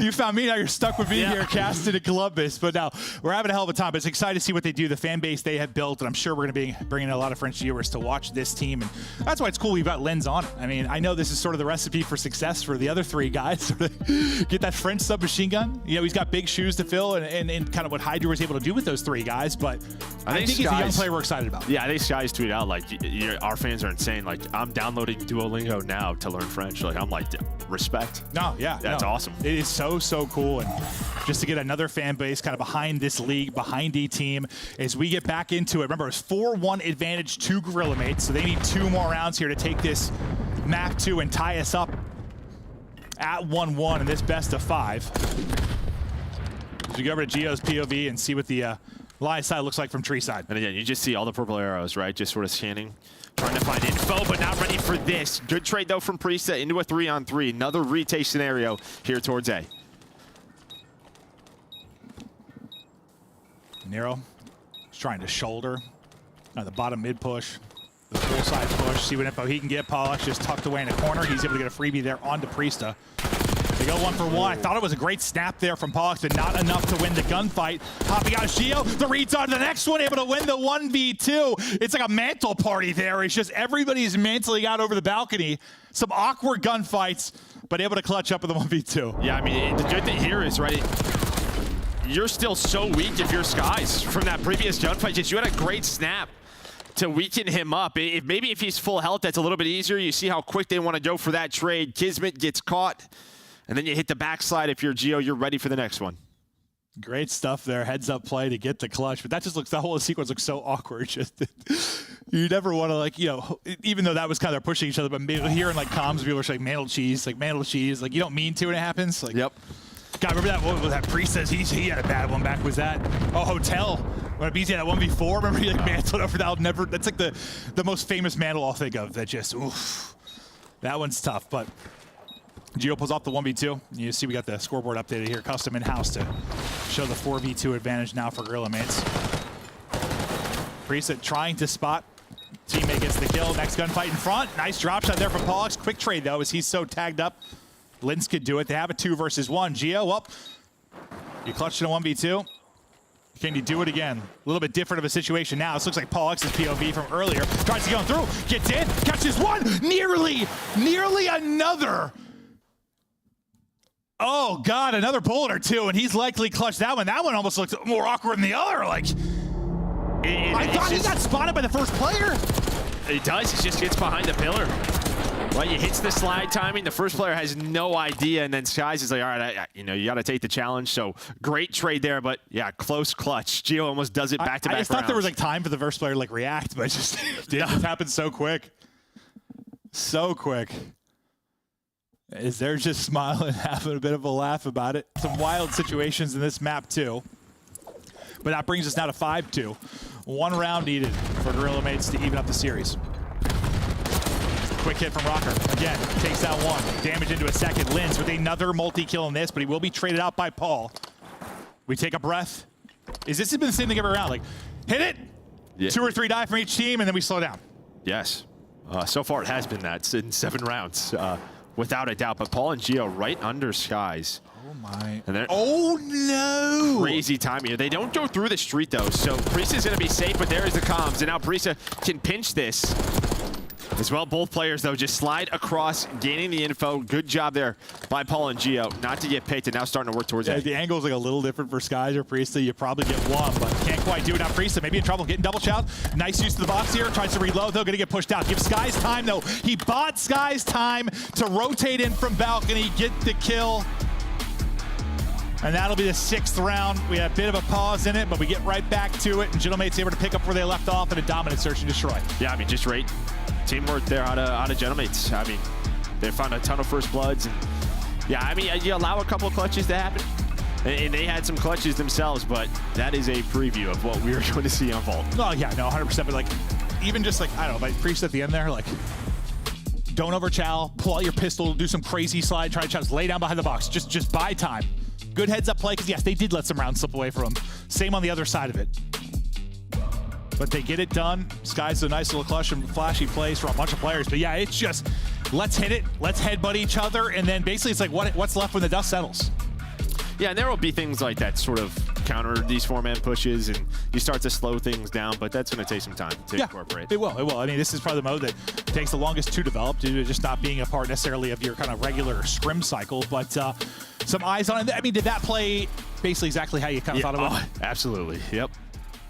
Speaker 1: You found me. Now you're stuck with me here, casted in Columbus. But now we're having a hell of a time. But it's exciting to see what they do, the fan base they have built, and I'm sure we're going to be bringing in a lot of French viewers to watch this team. And that's why it's cool we've got Lens on it. I mean, I know this is sort of the recipe for success for the other 3 guys. Get that French submachine gun. He's got big shoes to fill, and kind of what Hydra was able to do with those 3 guys. But I think he's a young player we're excited about.
Speaker 2: Yeah, I think Sky's tweeted out like, our fans are insane. Like, I'm downloading Duolingo now to learn French. Like, I'm like, respect.
Speaker 1: No, yeah.
Speaker 2: That's awesome.
Speaker 1: It is so cool. And just to get another fan base kind of behind this league, behind E-Team, as we get back into it. Remember, it's 4-1 advantage to Gorilla Mates, so they need 2 more rounds here to take this map 2 and tie us up at 1-1 in this best of 5. As we go over to Geo's POV and see what the line side looks like from tree side.
Speaker 2: And again, you just see all the purple arrows, right? Just sort of scanning, trying to find info, but not ready for this. Good trade, though, from Priesta into a 3-on-3. Another retake scenario here towards A.
Speaker 1: Nero is trying to shoulder the bottom mid push, the full side push, see what info he can get. Pollux just tucked away in a corner. He's able to get a freebie there onto Priesta. They go 1 for 1. I thought it was a great snap there from Pollux, but not enough to win the gunfight. Hopping out Geo, the reads on to the next one, able to win the 1v2. It's like a mantle party there. It's just everybody's mantling out over the balcony. Some awkward gunfights, but able to clutch up with the 1v2.
Speaker 2: Yeah, I mean, the good thing here is, right, you're still so weak if you're Skies from that previous gunfight. Just you had a great snap to weaken him up. Maybe if he's full health, that's a little bit easier. You see how quick they want to go for that trade. Kismet gets caught. And then you hit the backslide. If you're Geo, you're ready for the next one.
Speaker 1: Great stuff there. Heads up play to get the clutch. But that just looks, the whole sequence looks so awkward. Just you never want to, like, you know, even though that was kind of pushing each other, but maybe hearing like comms, people are like mantle cheese. Like you don't mean to and it happens. Like,
Speaker 2: Yep.
Speaker 1: God, remember that? What was that? Priest says he had a bad one back. Was that? Oh, Hotel. When BZ had that 1v4, remember he like mantled over that. Never. That's like the most famous mantle I'll think of. That just, oof. That one's tough, but. Gio pulls off the 1v2. You see we got the scoreboard updated here, custom in-house to show the 4v2 advantage now for Gorilla Mates. Priest trying to spot. Teammate gets the kill. Next gunfight in front. Nice drop shot there from Pollux. Quick trade though, as he's so tagged up. Linz could do it. They have a 2 versus 1. Gio, well, you clutched in a 1v2. Can you do it again? A little bit different of a situation now. This looks like Pollux's POV from earlier. Tries to go through, gets in, catches one, nearly another. Oh, God, another bullet or two, and he's likely clutched that one. That one almost looked more awkward than the other. Like, I thought he got spotted by the first player.
Speaker 2: He does. He just gets behind the pillar. Right, he hits the slide timing. The first player has no idea, and then Skies is like, all right, you know, you got to take the challenge. So great trade there, but yeah, close clutch. Gio almost does it back-to-back
Speaker 1: I just thought there was like time for the first player to like react, but it just happened so quick. So quick. Is they're just smiling, having a bit of a laugh about it. Some wild situations in this map too. But that brings us now to 5-2. 1 round needed for Gorilla Mates to even up the series. Quick hit from Rocker. Again, takes that one. Damage into a second. Linz with another multi-kill in this, but he will be traded out by Paul. We take a breath. This has been the same thing every round. Like, hit it, yeah. 2 or 3 die from each team, and then we slow down.
Speaker 2: Yes. So far it has been that in 7 rounds. Without a doubt, but Paul and Gio right under Skies.
Speaker 1: Oh my.
Speaker 2: And
Speaker 1: oh no!
Speaker 2: Crazy timing. They don't go through the street though, so Priest is gonna be safe, but there is the comms, and now Priest can pinch this. As well, both players though just slide across, gaining the info. Good job there by Paul and Gio, not to get picked, and now starting to work towards it.
Speaker 1: The angle's like a little different for Skies or Priesta. You probably get one, but can't quite do it. Now Priesta maybe in trouble, getting double shot. Nice use of the box here, tries to reload though, gonna get pushed out. Give Skies time though. He bought Skies time to rotate in from balcony, get the kill. And that'll be the 6th round. We had a bit of a pause in it, but we get right back to it. And Gentlemate's able to pick up where they left off in a dominant search and destroy.
Speaker 2: Yeah, I mean, just great teamwork there out of Gentlemates. I mean, they found a ton of first bloods. And yeah, I mean, you allow a couple of clutches to happen. And they had some clutches themselves, but that is a preview of what we are going to see unfold.
Speaker 1: Oh, yeah, no, 100%. But like, even just like, I don't know, like Priest at the end there, like, don't overchow, pull out your pistol, do some crazy slide, try to just lay down behind the box. Just buy time. Good heads up play, because yes, they did let some rounds slip away from them. Same on the other side of it. But they get it done. Sky's a nice little clutch and flashy plays for a bunch of players. But yeah, it's just, let's hit it, let's headbutt each other, and then basically it's like what's left when the dust settles.
Speaker 2: Yeah, and there will be things like that sort of counter these 4-man pushes, and you start to slow things down, but that's going to take some time to incorporate.
Speaker 1: It will. I mean, this is probably the mode that takes the longest to develop due to just not being a part necessarily of your kind of regular scrim cycle, but some eyes on it. I mean, did that play basically exactly how you kind of thought about it?
Speaker 2: Absolutely. Yep.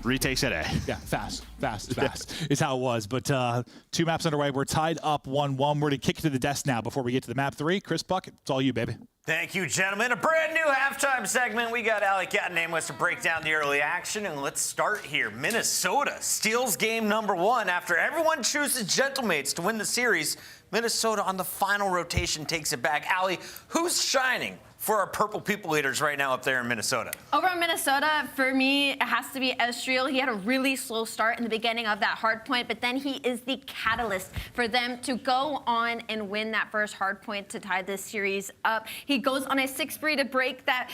Speaker 2: Retakes at A.
Speaker 1: Yeah, fast is how it was. But 2 maps underway. We're tied up 1-1. We're going to kick it to the desk now before we get to the map 3. Chris Buck, it's all you, baby.
Speaker 5: Thank you, gentlemen. A brand new halftime segment. We got Alec and Nameless to break down the early action, and let's start here. Minnesota steals game number 1 after everyone chooses Gentlemates to win the series. Minnesota on the final rotation takes it back. Allie, who's shining for our purple people leaders right now up there in Minnesota?
Speaker 6: Over in Minnesota, for me, it has to be Ezreal. He had a really slow start in the beginning of that hard point, but then he is the catalyst for them to go on and win that first hard point to tie this series up. He goes on a 6-3 to break that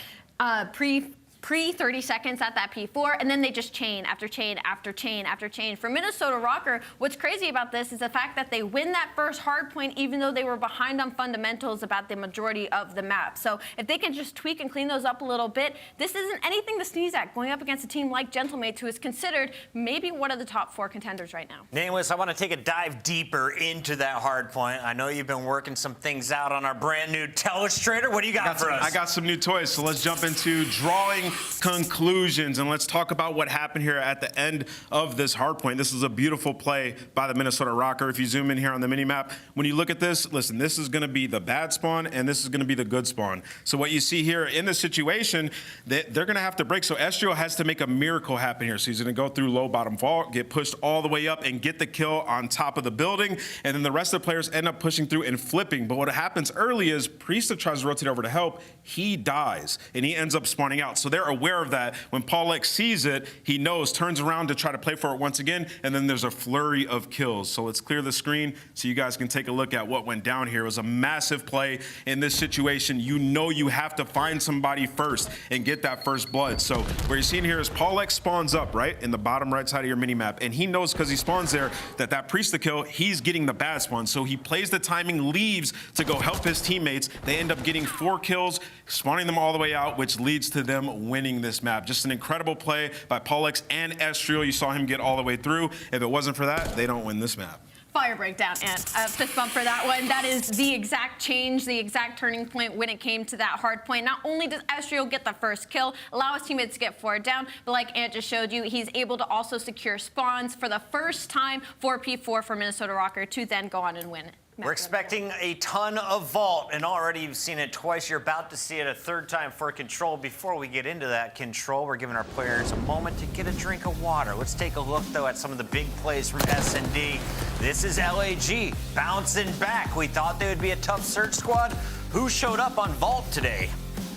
Speaker 6: pre-30 seconds at that P4, and then they just chain after chain after chain after chain. For Minnesota Rocker, what's crazy about this is the fact that they win that first hard point even though they were behind on fundamentals about the majority of the map. So if they can just tweak and clean those up a little bit, this isn't anything to sneeze at going up against a team like Gentlemates, who is considered maybe one of the top 4 contenders right now.
Speaker 5: Nameless, I want to take a dive deeper into that hard point. I know you've been working some things out on our brand new Telestrator. What do you got for us?
Speaker 7: I got some new toys, so let's jump into drawing conclusions, and let's talk about what happened here at the end of this hard point. This is a beautiful play by the Minnesota Rocker. If you zoom in here on the mini-map, when you look at this, listen, this is going to be the bad spawn, and this is going to be the good spawn. So what you see here in this situation, they're going to have to break. So Estrio has to make a miracle happen here. So he's going to go through low bottom vault, get pushed all the way up, and get the kill on top of the building, and then the rest of the players end up pushing through and flipping. But what happens early is Priesta tries to rotate over to help. He dies, and he ends up spawning out. So they're aware of that. When Paul X sees it, he knows, turns around to try to play for it once again, and then there's a flurry of kills. So let's clear the screen so you guys can take a look at what went down here. It was a massive play in this situation. You know you have to find somebody first and get that first blood. So what you're seeing here is Paul X spawns up, right, in the bottom right side of your mini-map, and he knows because he spawns there that Priesta kill, he's getting the bad spawn. So he plays the timing, leaves to go help his teammates. They end up getting 4 kills, spawning them all the way out, which leads to them winning this map. Just an incredible play by Paulix and Estrio. You saw him get all the way through. If it wasn't for that, they don't win this map.
Speaker 6: Fire breakdown, and fist bump for that one. That is the exact change, the exact turning point when it came to that hard point. Not only does Estrio get the first kill, allow his teammates to get 4 down, but like Ant just showed you, he's able to also secure spawns for the first time for P4 for Minnesota Rocker to then go on and win.
Speaker 5: We're expecting a ton of vault, and already you've seen it twice. You're about to see it a third time for Control. Before we get into that Control, we're giving our players a moment to get a drink of water. Let's take a look, though, at some of the big plays from S&D. This is LAG bouncing back. We thought they would be a tough search squad. Who showed up on Vault today?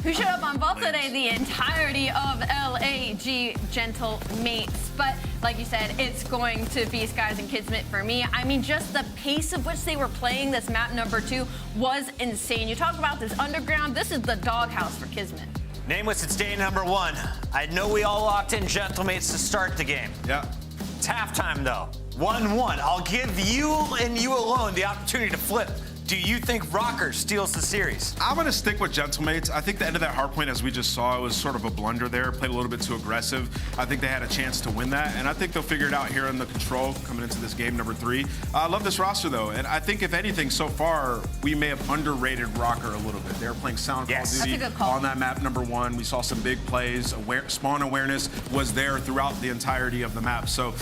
Speaker 6: Who showed up on Vault today? The entirety of LAG Gentle Mates. But like you said, it's going to be Skies and Kismet for me. I mean, just the pace of which they were playing this map number 2 was insane. You talk about this underground, this is the doghouse for Kismet.
Speaker 5: Nameless, it's day number 1. I know we all locked in Gentlemates to start the game.
Speaker 7: Yeah.
Speaker 5: It's halftime, though. 1-1. I'll give you and you alone the opportunity to flip. Do you think Rocker steals the series?
Speaker 7: I'm going to stick with Gentlemates. I think the end of that hard point, as we just saw, it was sort of a blunder there. Played a little bit too aggressive. I think they had a chance to win that, and I think they'll figure it out here in the Control coming into this game number 3. I love this roster, though, and I think, if anything, so far, we may have underrated Rocker a little bit. They were playing sound Call of Duty on that map number 1. We saw some big plays. Spawn awareness was there throughout the entirety of the map. So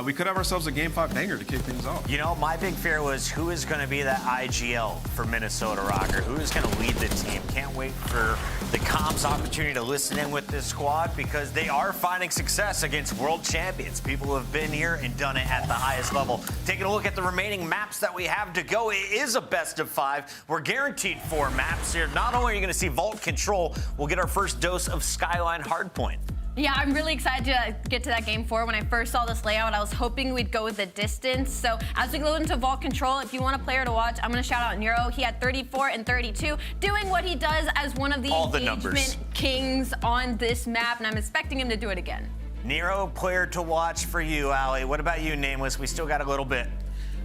Speaker 7: we could have ourselves a Game 5 banger to kick things off.
Speaker 5: You know, my big fear was who is going to be that IGL for Minnesota Rocker? Who is going to lead the team? Can't wait for the comms opportunity to listen in with this squad, because they are finding success against world champions. People who have been here and done it at the highest level. Taking a look at the remaining maps that we have to go, it is a best of 5. We're guaranteed 4 maps here. Not only are you going to see Vault Control, we'll get our first dose of Skyline Hardpoint.
Speaker 6: Yeah, I'm really excited to get to that game 4. When I first saw this layout, I was hoping we'd go with the distance. So as we go into Vault Control, if you want a player to watch, I'm going to shout out Nero. He had 34 and 32, doing what he does as one of the engagement kings on this map, and I'm expecting him to do it again.
Speaker 5: Nero, player to watch for you, Ali. What about you, Nameless? We still got a little bit.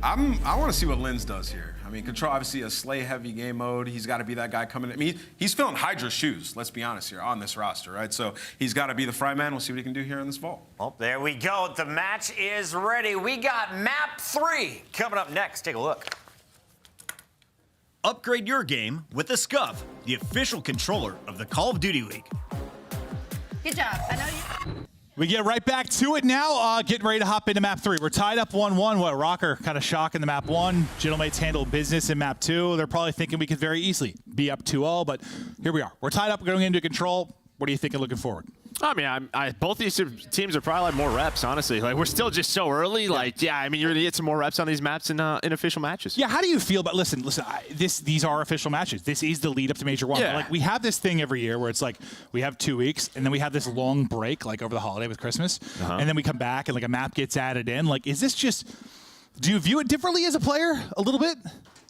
Speaker 7: I want to see what Lens does here. I mean, Control, obviously a slay-heavy game mode. He's got to be that guy coming. I mean, he's filling Hydra's shoes, let's be honest here, on this roster, right? So he's got to be the fry man. We'll see what he can do here in this Vault.
Speaker 5: Well, there we go. The match is ready. We got map 3 coming up next. Take a look.
Speaker 8: Upgrade your game with the SCUF, the official controller of the Call of Duty League.
Speaker 6: Good job. I know you.
Speaker 1: We get right back to it now. Getting ready to hop into map 3. We're tied up 1-1. What, Rocker kind of shocking the map 1. Gentlemates handled business in map 2. They're probably thinking we could very easily be up 2-0, but here we are. We're tied up, going into Control. What are you thinking looking forward?
Speaker 2: I mean, both these teams are probably like more reps, honestly. Like, we're still just so early. Like, yeah, I mean, you're going to get some more reps on these maps in official matches.
Speaker 1: Yeah, how do you feel about, listen, these are official matches. This is the lead up to Major 1.
Speaker 2: Yeah.
Speaker 1: Like, we have this thing every year where it's like, we have 2 weeks, and then we have this long break, like over the holiday with Christmas, and then we come back, and like a map gets added in. Like, is this just, do you view it differently as a player a little bit?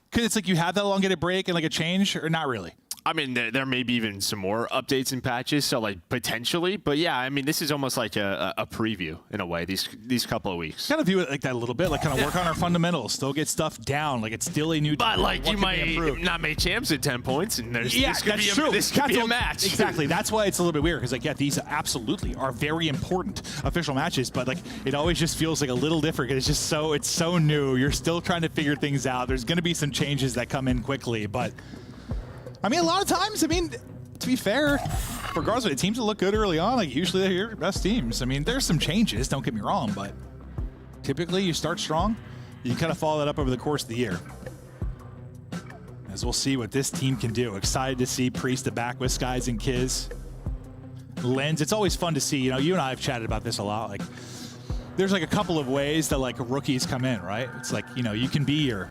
Speaker 1: Because it's like you have that elongated break and like a change, or not really?
Speaker 2: I mean, there may be even some more updates and patches, so like potentially. But yeah, I mean, this is almost like a preview in a way. These couple of weeks.
Speaker 1: Kind of view it like that a little bit, like kind of work on our fundamentals, still get stuff down, like it's still a new.
Speaker 2: But like you might not make champs at 10 points, and this could be
Speaker 1: true.
Speaker 2: This could be a match.
Speaker 1: Exactly. That's why it's a little bit weird, because like these absolutely are very important official matches, but like it always just feels like a little different. It's just it's so new. You're still trying to figure things out. There's going to be some changes that come in quickly, but. I mean, a lot of times, I mean, to be fair, regardless of the teams that look good early on, like usually they're your best teams. I mean, there's some changes, don't get me wrong, but typically you start strong, you kind of follow that up over the course of the year. As we'll see what this team can do. Excited to see Priest back with Skies and Kiz. Lens, it's always fun to see, you know, you and I have chatted about this a lot. Like, there's like a couple of ways that like rookies come in, right? It's like, you know, you can be your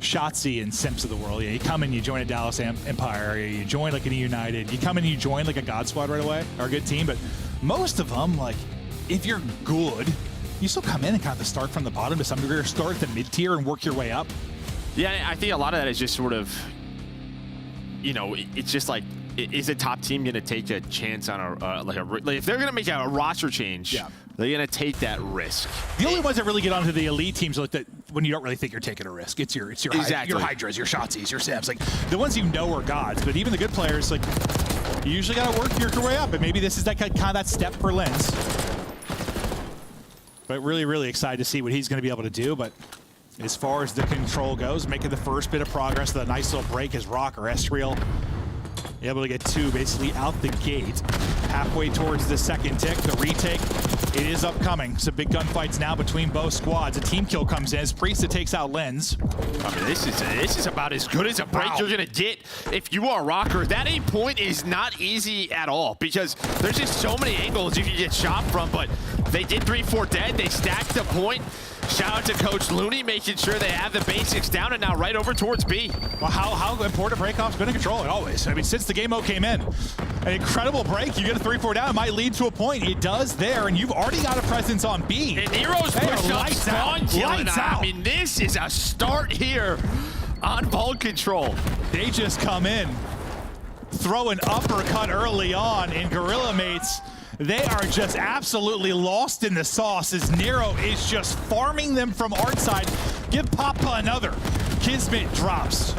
Speaker 1: Shotzi and Simps of the world. Yeah, you come in, you join a Dallas Empire, you join like an United, you come in and you join like a God Squad right away, or a good team. But most of them, like, if you're good, you still come in and kind of start from the bottom to some degree, or start at the mid-tier and work your way up. Yeah,
Speaker 2: I think a lot of that is just sort of, you know, it's just like, is a top team going to take a chance on like if they're going to make a roster change, they're going to take that risk.
Speaker 1: The only ones that really get onto the elite teams are like that when you don't really think you're taking a risk. It's your your Hydras, your Shotzis, your Sims, like the ones you know are gods. But even the good players, like, you usually got to work your way up. And maybe this is that kind of that step for Lens. But really, really excited to see what he's going to be able to do. But as far as the control goes, making the first bit of progress, the nice little break is Rocker Esriel. Able to get two basically out the gate. Halfway towards the second tick, the retake, it is upcoming. Some big gunfights now between both squads. A team kill comes in as Priest takes out Lens.
Speaker 2: I mean, this is about as good as a break you're gonna get if you are Rocker. That A point is not easy at all because there's just so many angles you can get shot from, but they did 3-4 dead, they stacked the point. Shout out to Coach Looney making sure they have the basics down, and now right over towards B.
Speaker 1: Well, how important breakoff's been in control? It always. I mean, since the game mode came in, an incredible break. You get a 3-4 down, it might lead to a point. It does there, and you've already got a presence on B.
Speaker 2: And Nero's pushed up spawn killing. I mean, this is a start here on ball control.
Speaker 1: They just come in, throw an uppercut early on, and Gorilla Mates, they are just absolutely lost in the sauce as Nero is just farming them from art side. Give Papa another. Kismet drops.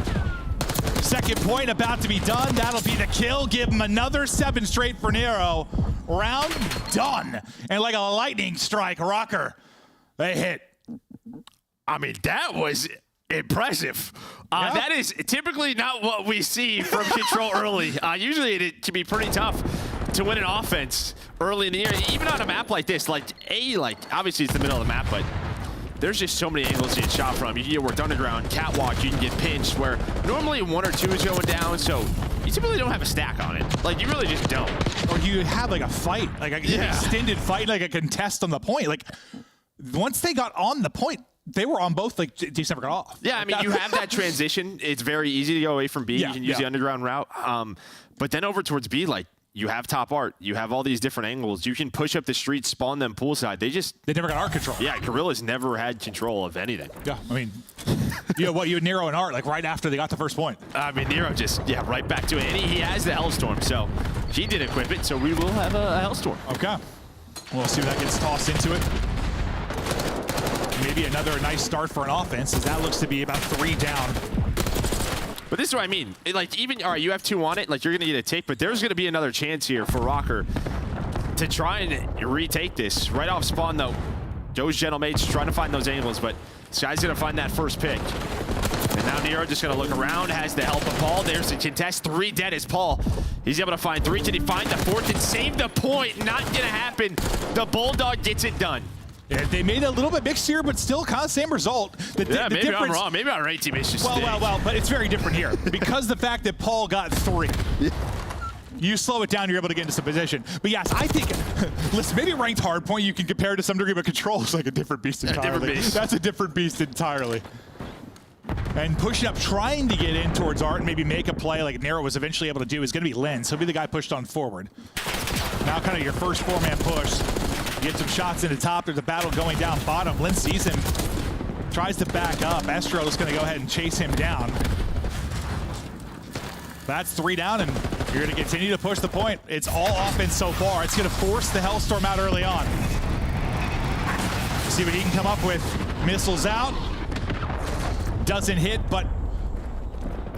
Speaker 1: Second point about to be done. That'll be the kill. Give him another 7 straight for Nero. Round done. And like a lightning strike, Rocker, they hit.
Speaker 2: I mean, that was impressive. That is typically not what we see from Control early. Usually it can be pretty tough to win an offense early in the year, even on a map like this. Like obviously it's the middle of the map, but there's just so many angles you get shot from. You can get worked underground, catwalk, you can get pinched, where normally 1 or 2 is going down, so you typically don't have a stack on it. Like, you really just don't.
Speaker 1: Or you have like a fight, like an extended fight, like a contest on the point. Like, once they got on the point, they were on both, like, December got off.
Speaker 2: Yeah, I mean, you have that transition. It's very easy to go away from B. You can use the underground route. But then over towards B, like, you have top art. You have all these different angles. You can push up the street, spawn them poolside. They never
Speaker 1: got art control.
Speaker 2: Yeah, Gorilla's never had control of anything.
Speaker 1: Yeah, I mean, you had Nero and Art, like, right after they got the first point.
Speaker 2: I mean, Nero just, right back to it. And he has the Hellstorm, so he did equip it, so we will have a Hellstorm.
Speaker 1: Okay. We'll see if that gets tossed into it. Maybe another nice start for an offense, as that looks to be about 3 down.
Speaker 2: But this is what I mean. Even, all right, you have 2 on it, like, you're going to get a take, but there's going to be another chance here for Rocker to try and retake this. Right off spawn, though, Joe's Gentlemates trying to find those angles, but Sky's going to find that first pick. And now Nero just going to look around, has the help of Paul. There's the contest. 3 dead is Paul. He's able to find 3. Can he find the 4th and save the point? Not going to happen. The Bulldog gets it done.
Speaker 1: Yeah, they made it a little bit mixed here, but still kind of same result.
Speaker 2: Maybe I'm wrong. Maybe our right team is just
Speaker 1: well, but it's very different here. Because the fact that Paul got 3. You slow it down, you're able to get into some position. But yes, I think, listen, maybe ranked hardpoint you can compare to some degree, but control is like a different beast entirely. That's a different beast entirely. And pushing up, trying to get in towards Art and maybe make a play like Nero was eventually able to do is going to be Lens. He'll be the guy pushed on forward. Now kind of your first 4-man push. Get some shots in the top. There's a battle going down bottom. Lens sees him, tries to back up. Estro is going to go ahead and chase him down. That's 3 down, and you're going to continue to push the point. It's all offense so far. It's going to force the Hellstorm out early on. See what he can come up with. Missiles out. Doesn't hit, but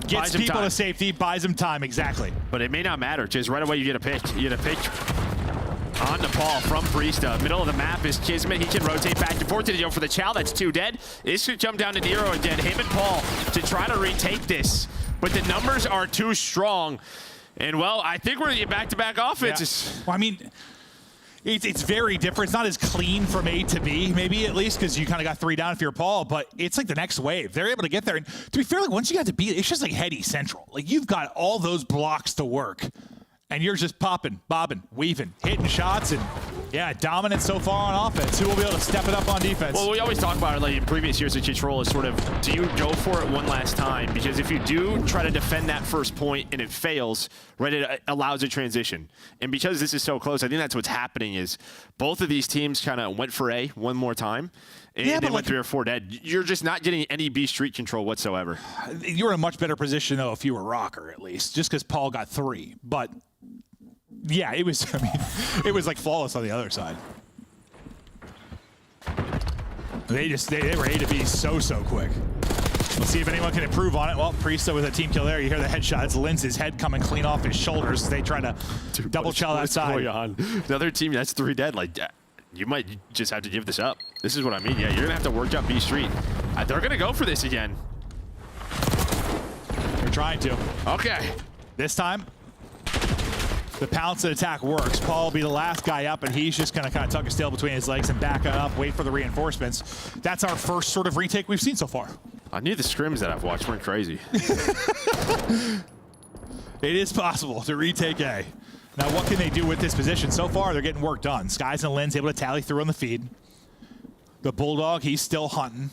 Speaker 1: gets people to safety, buys him time, exactly.
Speaker 2: But it may not matter, just right away you get a pick. You get a pick on the Paul from Priesta. Middle of the map is Kismet. He can rotate back and forth to go for the Chow. That's 2 dead. This should jump down to Nero again. Him and Paul to try to retake this. But the numbers are too strong. And, well, I think we're going to get back-to-back offenses.
Speaker 1: Yeah. Well, I mean, it's very different. It's not as clean from A to B, maybe at least, because you kind of got 3 down if you're Paul, but it's like the next wave. They're able to get there. And to be fair, like once you got to B, it's just like heady central. Like you've got all those blocks to work, and you're just popping, bobbing, weaving, hitting shots, and yeah, dominant so far on offense. Who will be able to step it up on defense?
Speaker 2: Well, we always talk about it like in previous years of control is sort of, do you go for it one last time? Because if you do try to defend that first point and it fails, right, it allows a transition. And because this is so close, I think that's what's happening is both of these teams kind of went for A one more time. And they went 3 or 4 dead. You're just not getting any B street control whatsoever.
Speaker 1: You're in a much better position, though, if you were Rocker, at least, just because Paul got 3. But yeah, it was, I mean, it was like flawless on the other side. They were A to B so quick. We'll see if anyone can improve on it. Well, Priesta with a team kill there. You hear the headshots. Linz's head coming clean off his shoulders as they try to double chow that side.
Speaker 2: Another team that's 3 dead. Like, you might just have to give this up. This is what I mean. Yeah, you're going to have to work up B street. They're going to go for this again.
Speaker 1: They're trying to.
Speaker 2: Okay.
Speaker 1: This time, the pounce and attack works. Paul will be the last guy up, and he's just going to kind of tuck his tail between his legs and back it up, wait for the reinforcements. That's our first sort of retake we've seen so far.
Speaker 2: I knew the scrims that I've watched weren't crazy.
Speaker 1: It is possible to retake A. Now, what can they do with this position? So far, they're getting work done. Skies and Linz able to tally through on the feed. The Bulldog, he's still hunting.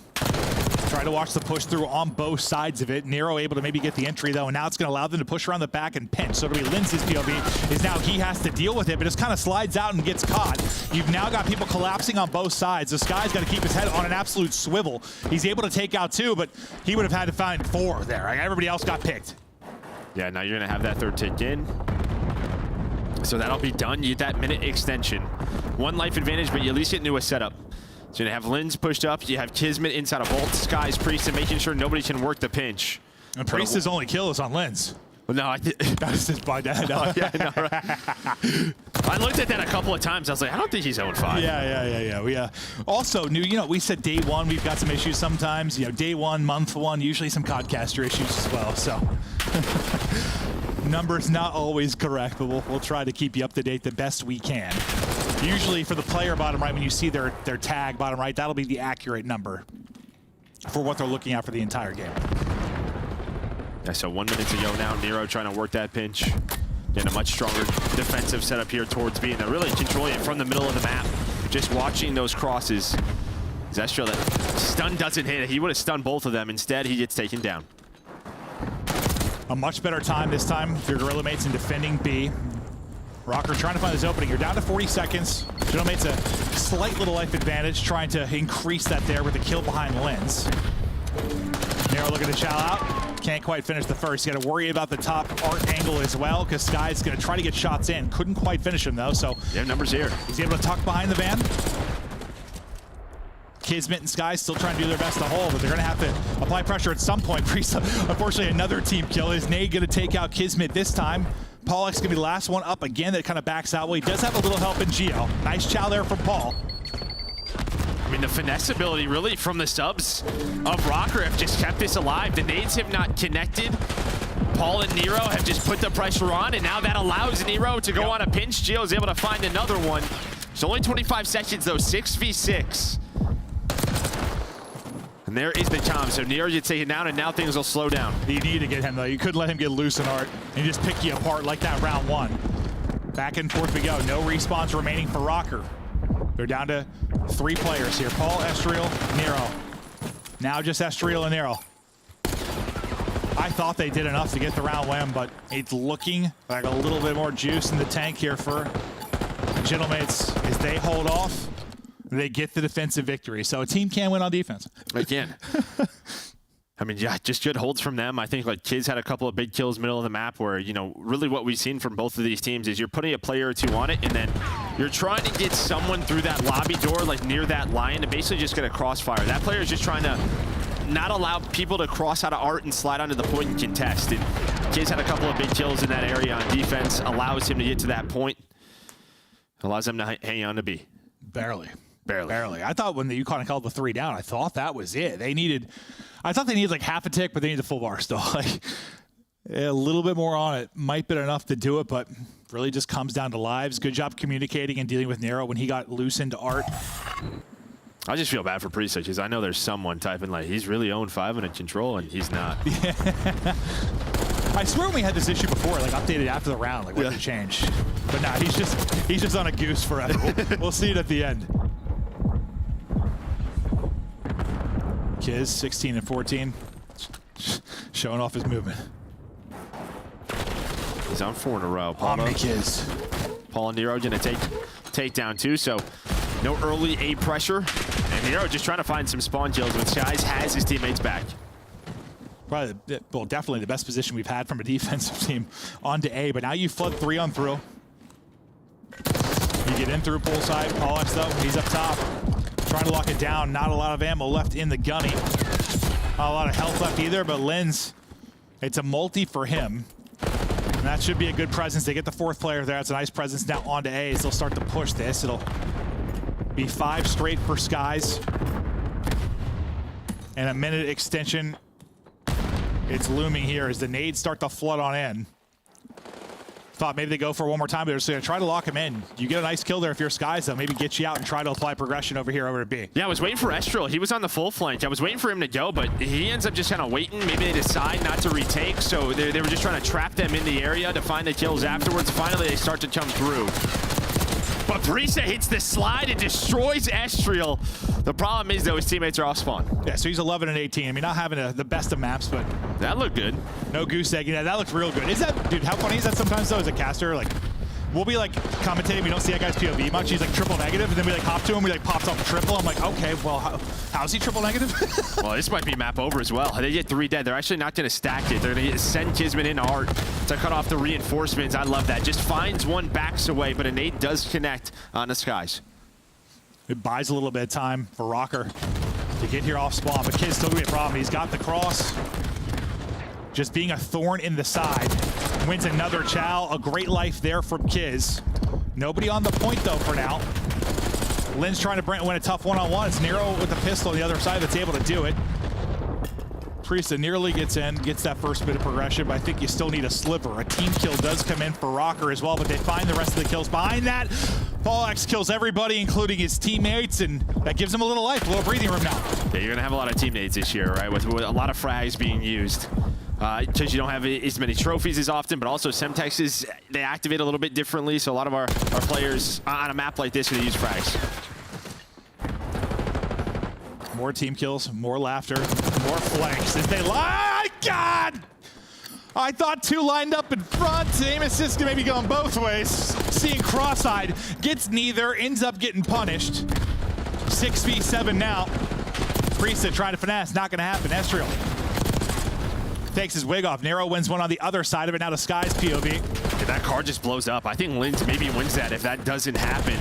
Speaker 1: Try to watch the push through on both sides of it. Nero able to maybe get the entry, though, and now it's going to allow them to push around the back and pinch. So it'll be Linz's POV is now he has to deal with it, but it kind of slides out and gets caught. You've now got people collapsing on both sides. The Sky's got to keep his head on an absolute swivel. He's able to take out 2, but he would have had to find 4 there. Everybody else got picked.
Speaker 2: Yeah, now you're going to have that 3rd tick in. So that'll be done. You get that minute extension. 1 life advantage, but you at least get into a setup. So you have Linz pushed up. You have Kismet inside of Bolt, Skies, Priest, and making sure nobody can work the pinch.
Speaker 1: And Priest's only kill is on Linz.
Speaker 2: Well, no, I did.
Speaker 1: That was just by that.
Speaker 2: Oh, yeah, no, right. I looked at that a couple of times. I was like, I don't think he's 0-5.
Speaker 1: Yeah. We also knew, we said day 1, we've got some issues sometimes. Day 1, month 1, usually some Codcaster issues as well. So numbers not always correct, but we'll try to keep you up to date the best we can. Usually for the player bottom right, when you see their tag bottom right, that'll be the accurate number for what they're looking at for the entire game.
Speaker 2: Yeah, so 1 minute to go now. Nero trying to work that pinch. Getting a much stronger defensive setup here towards B, and they're really controlling it from the middle of the map. Just watching those crosses. Zestro, that stun doesn't hit. He would have stunned both of them. Instead, he gets taken down.
Speaker 1: A much better time this time for your Gorilla mates in defending B. Rocker trying to find this opening. You're down to 40 seconds. Gentlemate's a slight little life advantage, trying to increase that there with the kill behind Linz. Nero looking to chow out. Can't quite finish the first. You got to worry about the top art angle as well, because Sky's going to try to get shots in. Couldn't quite finish him, though, so
Speaker 2: yeah, numbers here.
Speaker 1: He's able to tuck behind the van. Kismet and Sky still trying to do their best to hold, but they're going to have to apply pressure at some point. Unfortunately, another team kill. Is Nate going to take out Kismet this time? Paul's going to be the last one up again that kind of backs out. Well, he does have a little help in Geo. Nice chow there from Paul.
Speaker 2: I mean, the finesse ability really from the subs of Rocker have just kept this alive. The nades have not connected. Paul and Nero have just put the pressure on, and now that allows Nero to go on a pinch. Geo's able to find another one. It's only 25 seconds, though, 6v6. And there is the time. So Nero gets taken down, and now things will slow down.
Speaker 1: You need to get him, though. You couldn't let him get loose in art and just pick you apart like that round 1. Back and forth we go. No respawns remaining for Rocker. They're down to 3 players here. Paul, Estriel, Nero. Now just Estriel and Nero. I thought they did enough to get the round win, but it's looking like a little bit more juice in the tank here for Gentlemates as they hold off. They get the defensive victory. So a team can win on defense.
Speaker 2: They can. I mean, yeah, just good holds from them. I think like Kids had a couple of big kills middle of the map where, really what we've seen from both of these teams is you're putting a player or 2 on it, and then you're trying to get someone through that lobby door, like near that line, to basically just get a crossfire. That player is just trying to not allow people to cross out of art and slide onto the point and contest. And Kids had a couple of big kills in that area on defense, allows him to get to that point, allows them to hang on to B.
Speaker 1: Barely. I thought when the UConn called the 3 down, I thought that was it. I thought they needed like half a tick, but they needed the full bar still. A little bit more on it might be enough to do it, but really just comes down to lives. Good job communicating and dealing with Nero when he got loose into Art.
Speaker 2: I just feel bad for Priest because I know there's someone typing like he's really owned 5 in control and he's not.
Speaker 1: I swear we had this issue before, like updated after the round, like what did it change? But nah, he's just on a goose forever. We'll see it at the end. Kiz 16 and 14, showing off his movement.
Speaker 2: He's on 4 in a row.
Speaker 1: Kiz.
Speaker 2: Paul and Nero gonna take down 2, so no early A pressure. And Nero just trying to find some spawn kills when Skies has his teammates back.
Speaker 1: Probably, well, definitely the best position we've had from a defensive team onto A, but now you flood 3 on through. You get in through pool side. Pollux though, he's up top. Trying to lock it down. Not a lot of ammo left in the gunny. Not a lot of health left either, but Linz, it's a multi for him. And that should be a good presence. They get the 4th player there. It's a nice presence now onto A. So they'll start to push this. It'll be 5 straight for Skies. And a minute extension. It's looming here as the nades start to flood on in. Thought maybe they go for one more time, but they're just going to try to lock him in. You get a nice kill there if you're Skies, though. Maybe get you out and try to apply progression over here over to B.
Speaker 2: Yeah, I was waiting for Estrel. He was on the full flank. I was waiting for him to go, but he ends up just kind of waiting. Maybe they decide not to retake, so they were just trying to trap them in the area to find the kills afterwards. Finally, they start to come through. But Brisa hits the slide and destroys Estriel. The problem is, though, his teammates are off spawn.
Speaker 1: Yeah, so he's 11 and 18. I mean, not having the best of maps, but
Speaker 2: that looked good.
Speaker 1: No goose egg. Yeah, that looks real good. Is that, dude, how funny is that sometimes, though, as a caster? Like, we'll be, like, commentating. We don't see that guy's POV much. He's, like, triple negative, and then we, like, hop to him. We, like, pops off triple. I'm like, okay, well, how's he triple negative?
Speaker 2: Well, this might be map over as well. They get 3 dead. They're actually not going to stack it. They're going to send Kismet into Art to cut off the reinforcements. I love that. Just finds one, backs away, but a nade does connect on the Skies.
Speaker 1: It buys a little bit of time for Rocker to get here off spawn, but Kid's still gonna be a problem. He's got the cross. Just being a thorn in the side. Wins another chow. A great life there from Kiz. Nobody on the point, though, for now. Lynn's trying to win a tough one-on-one. It's Nero with the pistol on the other side that's able to do it. Priesta nearly gets in, gets that first bit of progression, but I think you still need a sliver. A team kill does come in for Rocker as well, but they find the rest of the kills behind that. Paul X kills everybody, including his teammates, and that gives him a little life, a little breathing room now.
Speaker 2: Yeah, you're going to have a lot of teammates this year, right, with a lot of frags being used. Because you don't have as many trophies as often, but also Semtexes, they activate a little bit differently, so a lot of our players on a map like this are going to use frags.
Speaker 1: More team kills, more laughter, more flanks as they lie. God! I thought 2 lined up in front. Aim assist maybe going both ways. Seeing cross-eyed, gets neither, ends up getting punished. 6v7 now. Priesta trying to finesse, not gonna happen. Estriel takes his wig off. Nero wins one on the other side of it. Now to Sky's POV.
Speaker 2: Yeah, that car just blows up. I think Linz maybe wins that if that doesn't happen.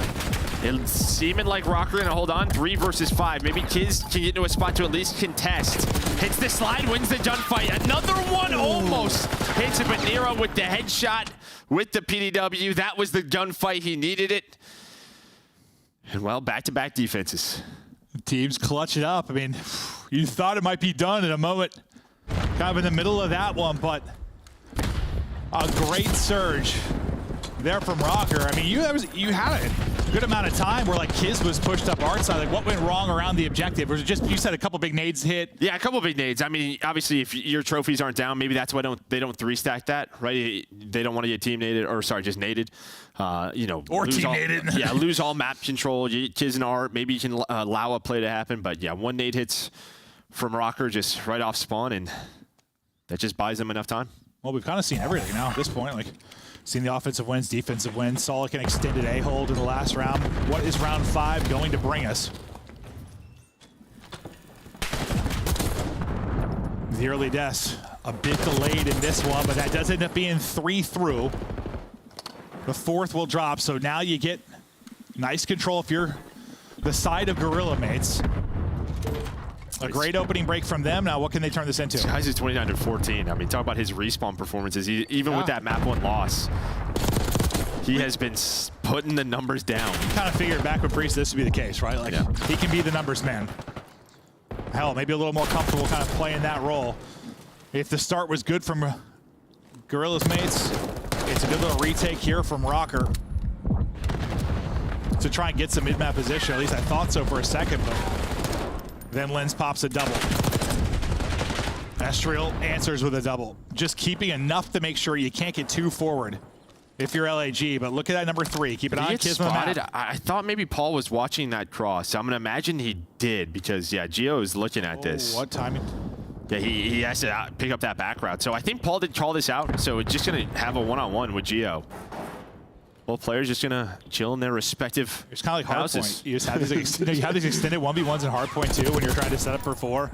Speaker 2: It's seeming like Rocker gonna hold on. 3 versus 5. Maybe Kiz can get into a spot to at least contest. Hits the slide, wins the gunfight. Another one almost hits it, but Nero with the headshot with the PDW. That was the gunfight. He needed it. And well, back-to-back defenses.
Speaker 1: Teams clutch it up. I mean, you thought it might be done in a moment. Kind of in the middle of that one, but a great surge there from Rocker. I mean, you had a good amount of time where like Kiz was pushed up our side. Like, what went wrong around the objective? Was it just you said a couple big nades hit?
Speaker 2: Yeah, a couple big nades. I mean, obviously, if your trophies aren't down, maybe that's why they don't 3-stack that, right? They don't want to get team naded, or sorry, just naded. You know,
Speaker 1: or team naded.
Speaker 2: Yeah, lose all map control. Kiz and Art, maybe you can allow a play to happen, but yeah, 1 nade hits from Rocker just right off spawn, and that just buys them enough time.
Speaker 1: Well, we've kind of seen everything now at this point. Like, seen the offensive wins, defensive wins. Solid an extended A-hold in the last round. What is round 5 going to bring us? The early deaths, a bit delayed in this one, but that does end up being 3 through. The 4th will drop, so now you get nice control if you're the side of Gorilla mates. A great opening break from them. Now, what can they turn this into?
Speaker 2: Guys is 29-14. I mean, talk about his respawn performances. Even with that map 1 loss, he has been putting the numbers down.
Speaker 1: You kind of figured back with Priest this would be the case, right? Like, he can be the numbers man. Hell, maybe a little more comfortable kind of playing that role. If the start was good from Gorillas mates, it's a good little retake here from Rocker to try and get some mid-map position. At least I thought so for a second, but then Lens pops a double. Estriel answers with a double. Just keeping enough to make sure you can't get too forward if you're LAG, but look at that number 3. Keep an eye on Kismet.
Speaker 2: I thought maybe Paul was watching that cross. I'm going to imagine he did because, yeah, Gio is looking at this.
Speaker 1: What timing?
Speaker 2: Yeah, he has to pick up that back route. So I think Paul did call this out, so it's just going to have a one-on-one with Gio. Both players just going to chill in their respective
Speaker 1: It's kind of like
Speaker 2: houses.
Speaker 1: Hardpoint. You just have these, you have these extended 1v1s in Hardpoint too when you're trying to set up for 4.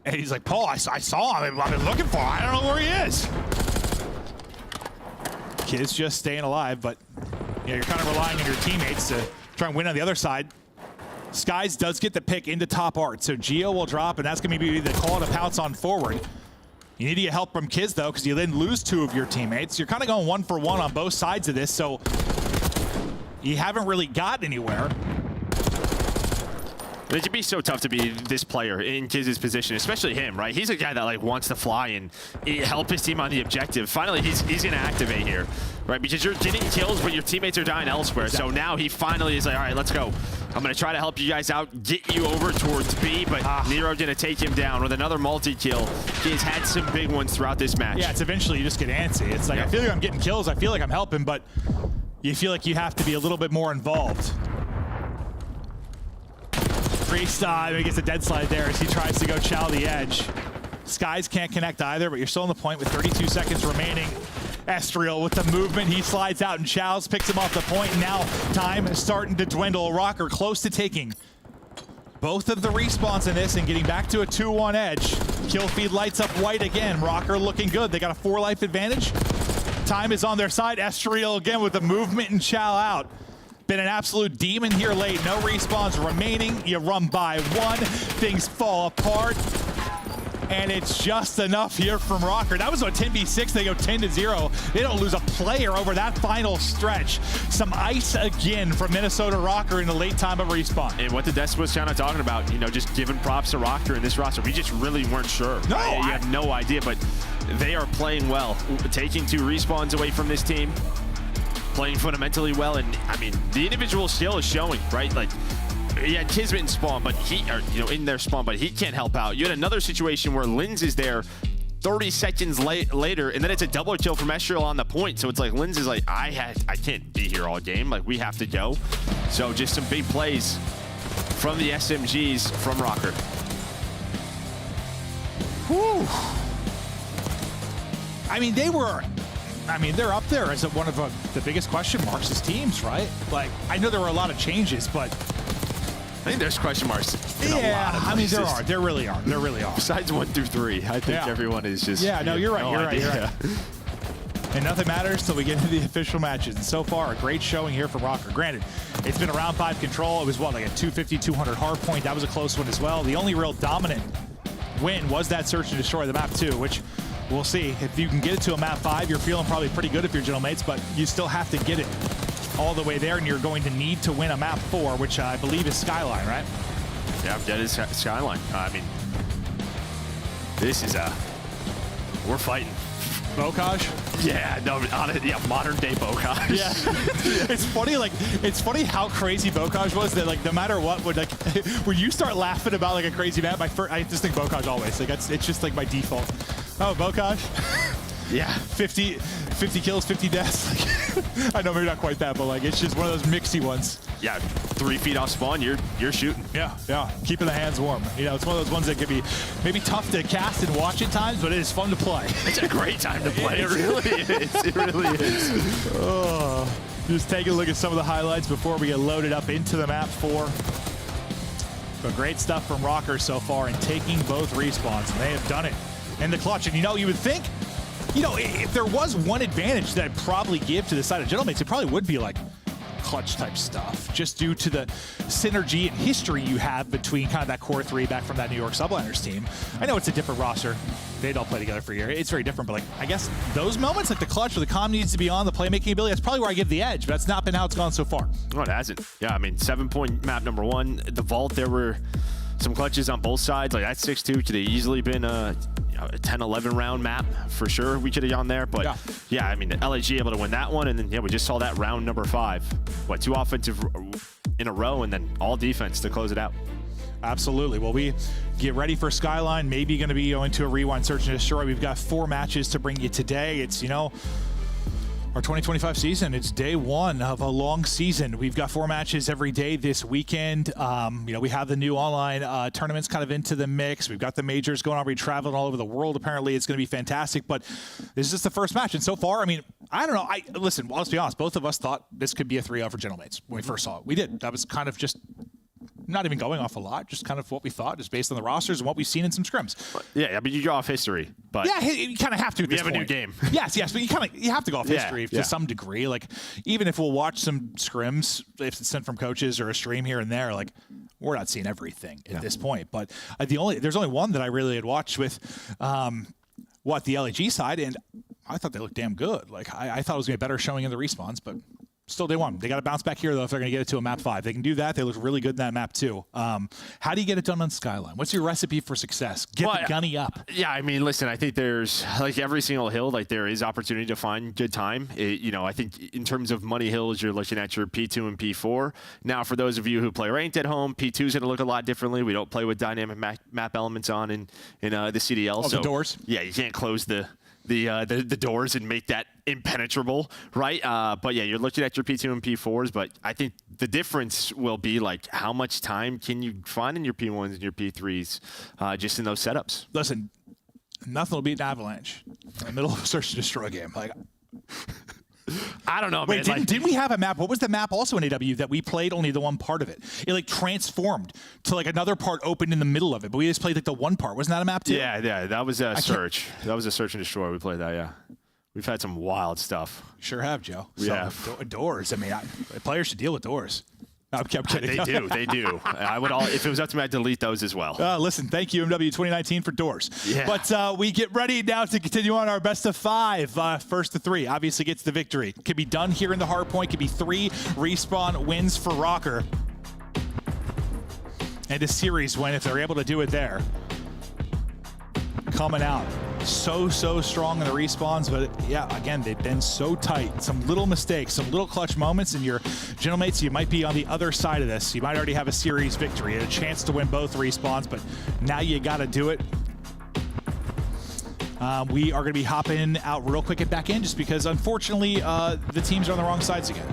Speaker 1: And he's like, Paul, I saw him. I've been looking for him. I don't know where he is. Kid's just staying alive, but you're kind of relying on your teammates to try and win on the other side. Skies does get the pick into top art, so Gio will drop, and that's going to be the call to pounce on forward. You need to get help from Kiz, though, because you then lose 2 of your teammates. You're kind of going 1 for 1 on both sides of this, so you haven't really got anywhere.
Speaker 2: It can be so tough to be this player in Kiz's position, especially him, right? He's a guy that wants to fly and help his team on the objective. Finally, he's going to activate here, right? Because you're getting kills, but your teammates are dying elsewhere. Exactly. So now he finally is like, all right, let's go. I'm going to try to help you guys out, get you over towards B, but Nero going to take him down with another multi-kill. He's had some big ones throughout this match.
Speaker 1: Yeah, it's eventually you just get antsy. It's like, I feel like I'm getting kills. I feel like I'm helping, but you feel like you have to be a little bit more involved. Freestyle, he gets a dead slide there as he tries to go chow the edge. Skies can't connect either, but you're still on the point with 32 seconds remaining. Estriel with the movement, he slides out and chows, picks him off the point, and now time is starting to dwindle. Rocker close to taking both of the respawns in this and getting back to a 2-1 edge. Kill feed lights up white again. Rocker looking good. They got a 4-life advantage. Time is on their side. Estriel again with the movement and chow out. Been an absolute demon here late. No respawns remaining. You run by 1. Things fall apart. And it's just enough here from Rocker. That was a 10v6. They go 10-0. They don't lose a player over that final stretch. Some ice again from Minnesota Rocker in the late time of respawn.
Speaker 2: And what the Des was kind of talking about, you know, just giving props to Rocker in this roster. We just really weren't sure.
Speaker 1: No,
Speaker 2: you have no idea, but they are playing well. Taking 2 respawns away from this team. Playing fundamentally well, and I mean, the individual skill is showing, right? Like, he had Kismet in spawn, but in their spawn, but he can't help out. You had another situation where Lins is there 30 seconds later, and then it's a double kill from Estriel on the point. So it's like, Lins is like, I can't be here all game. Like, we have to go. So just some big plays from the SMGs from Rocker.
Speaker 1: Whew. I mean, they're up there as one of the biggest question marks as teams, right? Like, I know there were a lot of changes, but
Speaker 2: I think there's question marks in a lot of
Speaker 1: I mean,
Speaker 2: places.
Speaker 1: there really are. There really are.
Speaker 2: Besides 1 through 3, I think everyone is just...
Speaker 1: Yeah, no, you're right. You're right. And nothing matters till we get into the official matches. And so far, a great showing here from Rocker. Granted, it's been a round 5 control. It was, what, like a 250, 200 hard point. That was a close one as well. The only real dominant win was that search and destroy the map 2, which... we'll see. If you can get it to a map 5, you're feeling probably pretty good if you're Gentle Mates, but you still have to get it all the way there, and you're going to need to win a map 4, which I believe is Skyline, right?
Speaker 2: Yeah, that is Skyline. I mean, this is we're fighting.
Speaker 1: Bocage?
Speaker 2: Yeah, no, modern day Bocage.
Speaker 1: Yeah. It's funny how crazy Bocage was that, like, no matter what, would, like, when you start laughing about, like, a crazy map, I just think Bocage always. Like, it's just, like, my default. Oh, Bocage?
Speaker 2: Yeah.
Speaker 1: 50 kills, 50 deaths. Like, I know maybe not quite that, but, like, it's just one of those mixy ones.
Speaker 2: Yeah, 3 feet off spawn, you're shooting.
Speaker 1: Yeah. Keeping the hands warm. You know, it's one of those ones that can be maybe tough to cast and watch at times, but it is fun to play.
Speaker 2: It's a great time to play. It really is. It really is.
Speaker 1: Oh, just take a look at some of the highlights before we get loaded up into the map 4. But great stuff from Rocker so far in taking both respawns, and they have done it in the clutch. And, you would think, if there was one advantage that I'd probably give to the side of Gentle Mates, it probably would be, like, clutch type stuff, just due to the synergy and history you have between kind of that core 3 back from that New York Subliners team. I know it's a different roster. They'd all play together for a year. It's very different, but, like, I guess those moments, like the clutch where the comm needs to be on, the playmaking ability, that's probably where I give the edge, but that's not been how it's gone so far.
Speaker 2: No, it hasn't. Yeah, I mean, 7-point map number 1. The Vault, there were some clutches on both sides. Like, that 6-2 could have easily been a a 10-11 round map for sure. We could have gone there, but yeah, I mean, LAG able to win that one, and then yeah, we just saw that round number 5. What, 2 offensive in a row, and then all defense to close it out.
Speaker 1: Absolutely. Well, we get ready for Skyline. Maybe going to be going to a rewind search and destroy. We've got 4 matches to bring you today. It's, you know, our 2025 season. It's day 1 of a long season. We've got 4 matches every day this weekend. You know, we have the new online tournaments kind of into the mix. We've got the majors going on. We're traveling all over the world. Apparently, it's going to be fantastic. But this is just the first match, and so far, I mean, I don't know. Listen. Well, let's be honest. Both of us thought this could be a 3-0 for Gentlemates when we first saw it. We did. That was kind of just. Not even going off a lot, just kind of what we thought, just based on the rosters and what we've seen in some scrims.
Speaker 2: Yeah, I mean, you go off history, but
Speaker 1: yeah, you kind of have to. At this
Speaker 2: have
Speaker 1: point.
Speaker 2: a new game.
Speaker 1: yes, but you have to go off history to some degree. Like, even if we'll watch some scrims, if it's sent from coaches or a stream here and there, like, we're not seeing everything at this point. But there's only one that I really had watched with, the LAG side, and I thought they looked damn good. Like, I thought it was gonna be a better showing in the respawns, but. Still day 1. They got to bounce back here, though, if they're going to get it to a map 5. They can do that. They look really good in that map, too. How do you get it done on Skyline? What's your recipe for success? Get the gunny up.
Speaker 2: Yeah, I mean, listen, I think there's, like, every single hill, like, there is opportunity to find good time. You know, I think in terms of money hills, you're looking at your P2 and P4. Now, for those of you who play ranked at home, P2 is going to look a lot differently. We don't play with dynamic map elements on in the CDL.
Speaker 1: So the doors?
Speaker 2: Yeah, you can't close the doors and make that impenetrable, right? But yeah, you're looking at your P2 and P4s, but I think the difference will be like how much time can you find in your P1s and your P3s just in those setups.
Speaker 1: Listen, nothing will beat an Avalanche in the middle of a search and destroy game. Like,
Speaker 2: I don't know,
Speaker 1: Wait,
Speaker 2: man.
Speaker 1: didn't we have a map? What was the map also in AW that we played only the one part of it? It like transformed to like another part opened in the middle of it, but we just played like the one part. Wasn't that a map too?
Speaker 2: Yeah, that was a search. That was a search and destroy. We played that, yeah. We've had some wild stuff.
Speaker 1: Sure have, Joe.
Speaker 2: Yeah.
Speaker 1: So, doors. I mean, players should deal with doors. No, I'm kidding.
Speaker 2: They do. I would if it was up to me, I'd delete those as well.
Speaker 1: Listen, thank you, MW 2019 for doors.
Speaker 2: Yeah.
Speaker 1: But we get ready now to continue on our best of 5. First to 3 obviously gets the victory. Could be done here in the Hardpoint. Could be 3 respawn wins for Rocker. And a series win if they're able to do it there. Coming out so strong in the respawns, but yeah, again, they've been so tight. Some little mistakes, some little clutch moments, and your Gentlemates, you might be on the other side of this. You might already have a series victory, a chance to win both respawns, but now you got to do it. We are going to be hopping out real quick and back in just because, unfortunately, the teams are on the wrong sides again.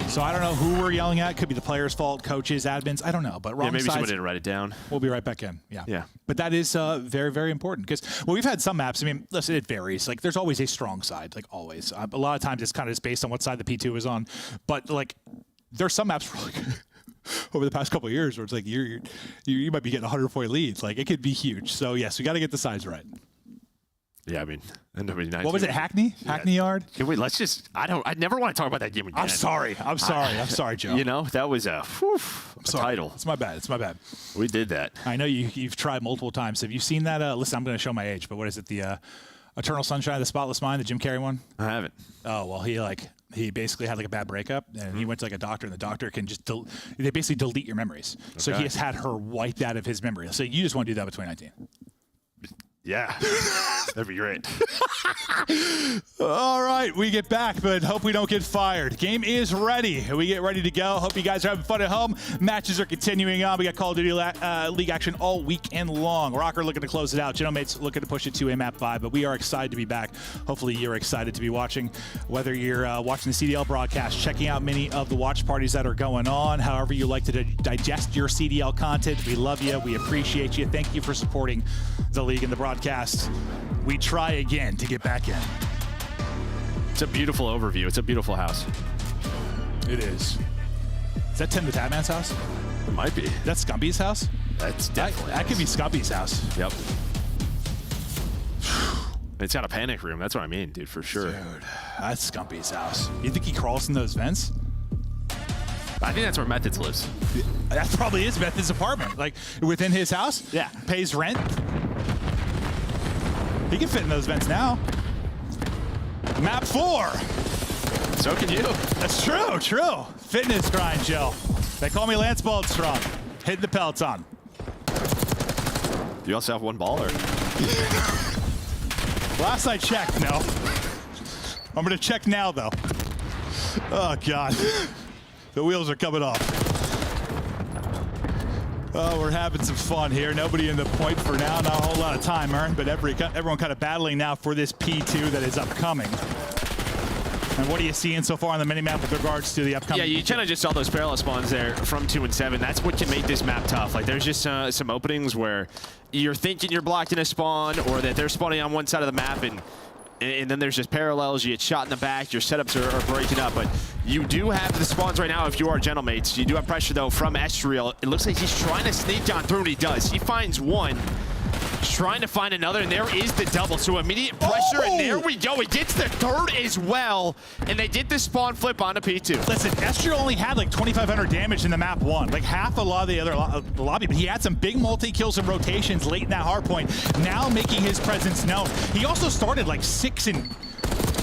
Speaker 1: So I don't know who we're yelling at. Could be the players' fault, coaches, admins. I don't know. But wrong
Speaker 2: maybe
Speaker 1: sides.
Speaker 2: someone didn't write it down.
Speaker 1: We'll be right back in. Yeah.
Speaker 2: Yeah.
Speaker 1: But that is very, very important because, well, we've had some maps. I mean, listen, it varies. Like, there's always a strong side, like always. A lot of times it's kind of just based on what side the P2 is on. But, like, there's some maps where, like, over the past couple of years where it's like you might be getting 100-point leads. Like, it could be huge. So, yes, we got to get the sides right.
Speaker 2: Yeah, I mean,
Speaker 1: what was it, Hackney? Yeah. Hackney Yard?
Speaker 2: Can we, let's just, I never want to talk about that game again.
Speaker 1: I'm sorry, Joe.
Speaker 2: You know, that was a title.
Speaker 1: It's my bad.
Speaker 2: We did that.
Speaker 1: I know you've tried multiple times. Have you seen that? Listen, I'm going to show my age, but what is it? The Eternal Sunshine of the Spotless Mind, the Jim Carrey one?
Speaker 2: I haven't.
Speaker 1: Oh, well, he basically had like a bad breakup, and he went to like a doctor, and the doctor can just they basically delete your memories. Okay. So he has had her wiped out of his memory. So you just want to do that with 2019.
Speaker 2: Yeah, that'd be great.
Speaker 1: All right, we get back, but hope we don't get fired. Game is ready. We get ready to go. Hope you guys are having fun at home. Matches are continuing on. We got Call of Duty League action all weekend long. Rocker looking to close it out. Gentlemates looking to push it to a map 5, but we are excited to be back. Hopefully you're excited to be watching, whether you're watching the CDL broadcast, checking out many of the watch parties that are going on, however you like to digest your CDL content. We love you. We appreciate you. Thank you for supporting the league and the broadcast. We try again to get back in.
Speaker 2: It's a beautiful overview. It's a beautiful house.
Speaker 1: It is. Is that Tim the Tatman's house?
Speaker 2: It might be.
Speaker 1: That's Scumpy's house?
Speaker 2: That's definitely.
Speaker 1: That could be Scumpy's house.
Speaker 2: Yep. It's got a panic room. That's what I mean, dude, for sure.
Speaker 1: Dude, that's Scumpy's house. You think he crawls in those vents?
Speaker 2: I think that's where Methods lives.
Speaker 1: That probably is Methods' apartment. Like, within his house?
Speaker 2: Yeah.
Speaker 1: Pays rent? He can fit in those vents now. Map 4.
Speaker 2: So can you.
Speaker 1: That's true. Fitness grind, Joe. They call me Lance Baldstrong. Hitting the Peloton.
Speaker 2: Do you also have one ball, or?
Speaker 1: Last I checked, no. I'm gonna check now, though. Oh, God. The wheels are coming off. Oh, we're having some fun here. Nobody in the point for now. Not a whole lot of time earned, but everyone kind of battling now for this P2 that is upcoming. And what are you seeing so far on the minimap with regards to the upcoming?
Speaker 2: Yeah, you kind of just saw those parallel spawns there from 2 and 7. That's what can make this map tough. Like, there's just some openings where you're thinking you're blocking a spawn, or that they're spawning on one side of the map, and then there's just parallels. You get shot in the back. Your setups are breaking up. But you do have the spawns right now if you are Gentlemates. You do have pressure, though, from Estriel. It looks like he's trying to sneak down through, and he does. He finds one. He's trying to find another, and there is the double. So immediate pressure, and there we go. He gets the third as well, and they did the spawn flip onto P2.
Speaker 1: Listen, Estriel only had like 2,500 damage in the map 1, like half a lot of the other lobby, but he had some big multi-kills and rotations late in that hard point, now making his presence known. He also started like 6 and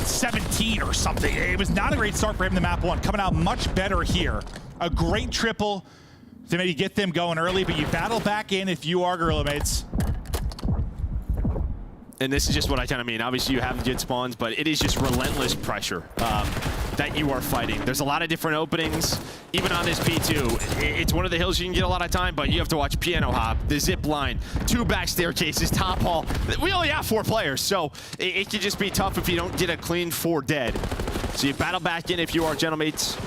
Speaker 1: 17 or something. It was not a great start for him in the map 1, coming out much better here. A great triple to maybe get them going early, but you battle back in if you are Gorilla Mates.
Speaker 2: And this is just what I kind of mean. Obviously, you have good spawns, but it is just relentless pressure that you are fighting. There's a lot of different openings, even on this P2. It's one of the hills you can get a lot of time, but you have to watch piano hop, the zip line, 2 back staircases, top hall. We only have 4 players, so it can just be tough if you don't get a clean 4 dead. So you battle back in if you are Gentlemates.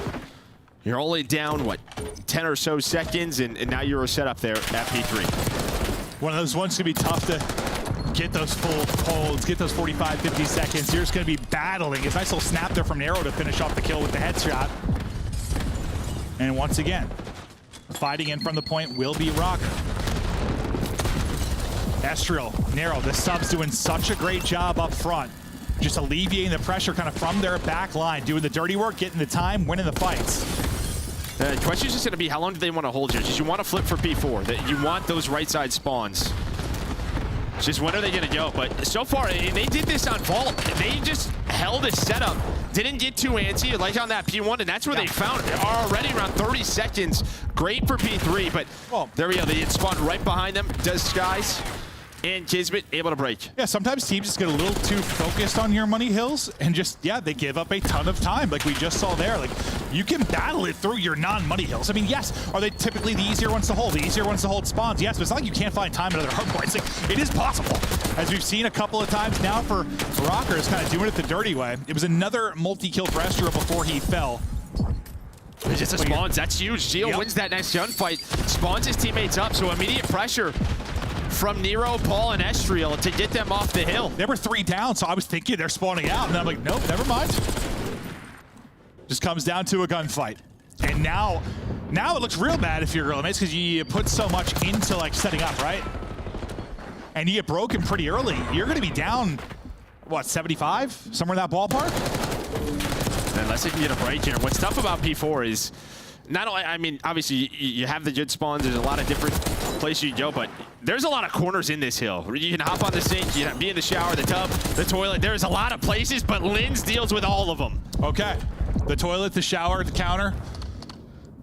Speaker 2: You're only down, what, 10 or so seconds, and now you're set up there at P3.
Speaker 1: One of those ones going to be tough to get those full holds, get those 45, 50 seconds. You're just going to be battling. It's a nice little snap there from Nero to finish off the kill with the headshot. And once again, fighting in from the point will be Rock. Estriel, Nero, the subs doing such a great job up front. Just alleviating the pressure kind of from their back line, doing the dirty work, getting the time, winning the fights.
Speaker 2: The question is just going to be, how long do they want to hold you? Just you want to flip for P4, that you want those right side spawns. It's just when are they going to go? But so far, they did this on Vault. They just held a setup. Didn't get too antsy like on that P1, and that's where they found it already around 30 seconds. Great for P3, but there we go. They get spawned right behind them. Does Skies and Kismet able to break.
Speaker 1: Yeah, sometimes teams just get a little too focused on your money hills and just, yeah, they give up a ton of time like we just saw there. Like, you can battle it through your non-money hills. I mean, yes, are they typically the easier ones to hold? The easier ones to hold spawns? Yes, but it's not like you can't find time at other hard points. Like, it is possible. As we've seen a couple of times now for Rockers kind of doing it the dirty way. It was another multi-kill for Estriel before he fell.
Speaker 2: It's just a spawns. That's huge. Gio wins that next gunfight. Spawns his teammates up, so immediate pressure from Nero, Paul, and Estriel to get them off the hill.
Speaker 1: They were 3 down, so I was thinking they're spawning out, and I'm like, nope, never mind. Just comes down to a gunfight. And now it looks real bad if you're Gorilla Mates, because you put so much into like setting up, right? And you get broken pretty early. You're going to be down, what, 75? Somewhere in that ballpark?
Speaker 2: Unless they can get a break here. What's tough about P4 is, not only, I mean, obviously you have the good spawns, there's a lot of different places you can go, but there's a lot of corners in this hill. You can hop on the sink, you can be in the shower, the tub, the toilet. There's a lot of places, but Linz deals with all of them.
Speaker 1: Okay. The toilet, the shower, the counter.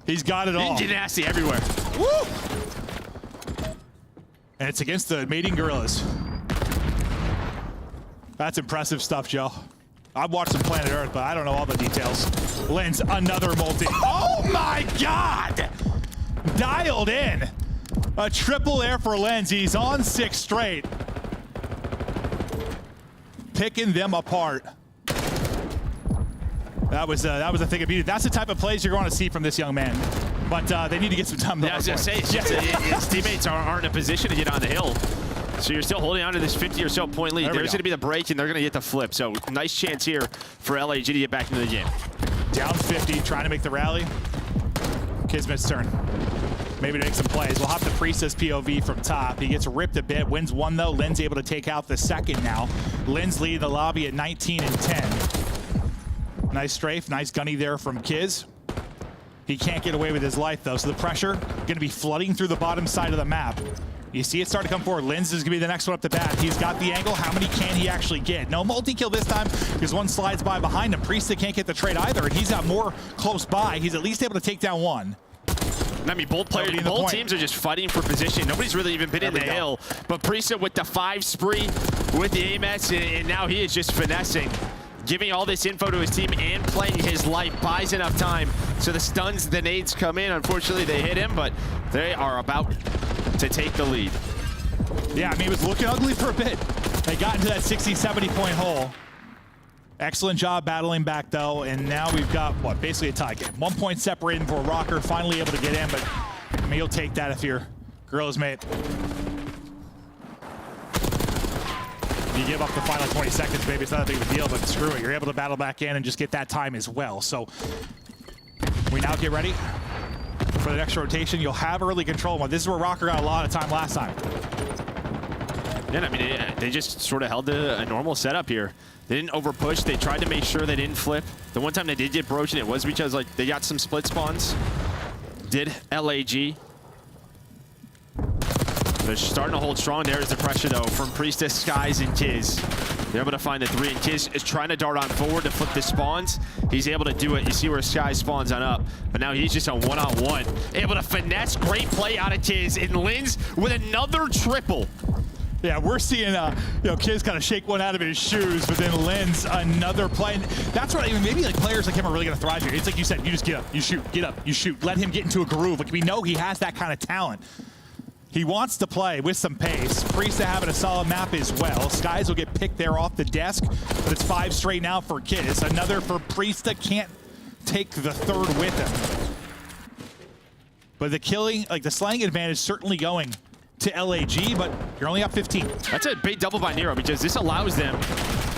Speaker 1: He's got it all.
Speaker 2: Ninja nasty everywhere.
Speaker 1: Woo! And it's against the mating gorillas. That's impressive stuff, Joe. I've watched some Planet Earth, but I don't know all the details. Linz, another multi. Oh my God! Dialed in. A triple there for Linz. He's on 6 straight. Picking them apart. That was a thing of beauty. That's the type of plays you're going to see from this young man. But they need to get some time.
Speaker 2: Yeah, I was going to say, his teammates aren't in a position to get on the hill. So you're still holding on to this 50 or so point lead. There's going to be the break, and they're going to get the flip. So nice chance here for LAG to get back into the game.
Speaker 1: Down 50, trying to make the rally. Kismet's turn. Maybe to make some plays. We'll have the Priestess POV from top. He gets ripped a bit. Wins 1, though. Linz able to take out the second now. Linz leading the lobby at 19 and 10. Nice strafe. Nice gunny there from Kiz. He can't get away with his life, though. So the pressure going to be flooding through the bottom side of the map. You see it start to come forward. Linz is going to be the next one up the bat. He's got the angle. How many can he actually get? No multi-kill this time because one slides by behind him. Priest can't get the trade either, and he's got more close by. He's at least able to take down one.
Speaker 2: I mean, both teams are just fighting for position. Nobody's really even been in the hill. But Priestahh with the 5 spree, with the AMS, and now he is just finessing, giving all this info to his team and playing his life, buys enough time. So the stuns, the nades come in. Unfortunately, they hit him, but they are about to take the lead.
Speaker 1: Yeah, I mean, it was looking ugly for a bit. They got into that 60, 70 point hole. Excellent job battling back, though, and now we've got, what, basically a tie game. 1 point separating for Rocker, finally able to get in, but I mean, you'll take that if you're Guerrilla's mate. You give up the final 20 seconds, maybe it's not that big of a deal, but screw it. You're able to battle back in and just get that time as well. So we now get ready for the next rotation. You'll have early control. This is where Rocker got a lot of time last time.
Speaker 2: Yeah, I mean, they just sort of held a normal setup here. They didn't over push. They tried to make sure they didn't flip. The one time they did get broken, it was because like they got some split spawns. Did LAG. They're starting to hold strong. There's the pressure though from Priestahh, Skies, and Kiz. They're able to find the 3, and Kiz is trying to dart on forward to flip the spawns. He's able to do it. You see where Skies spawns on up, but now he's just on one-on-one. Able to finesse. Great play out of Kiz, and Linz with another triple.
Speaker 1: Yeah, we're seeing, Kiz kind of shake one out of his shoes, but then Linz another play. And that's what maybe like players like him are really going to thrive here. It's like you said, you just get up, you shoot, get up, you shoot. Let him get into a groove. Like we know he has that kind of talent. He wants to play with some pace. Priestahh having a solid map as well. Skies will get picked there off the desk, but it's 5 straight now for Kiz. Another for Priestahh, can't take the 3rd with him. But the killing, like the slaying advantage certainly going to LAG, but you're only up 15.
Speaker 2: That's a big double by Nero because this allows them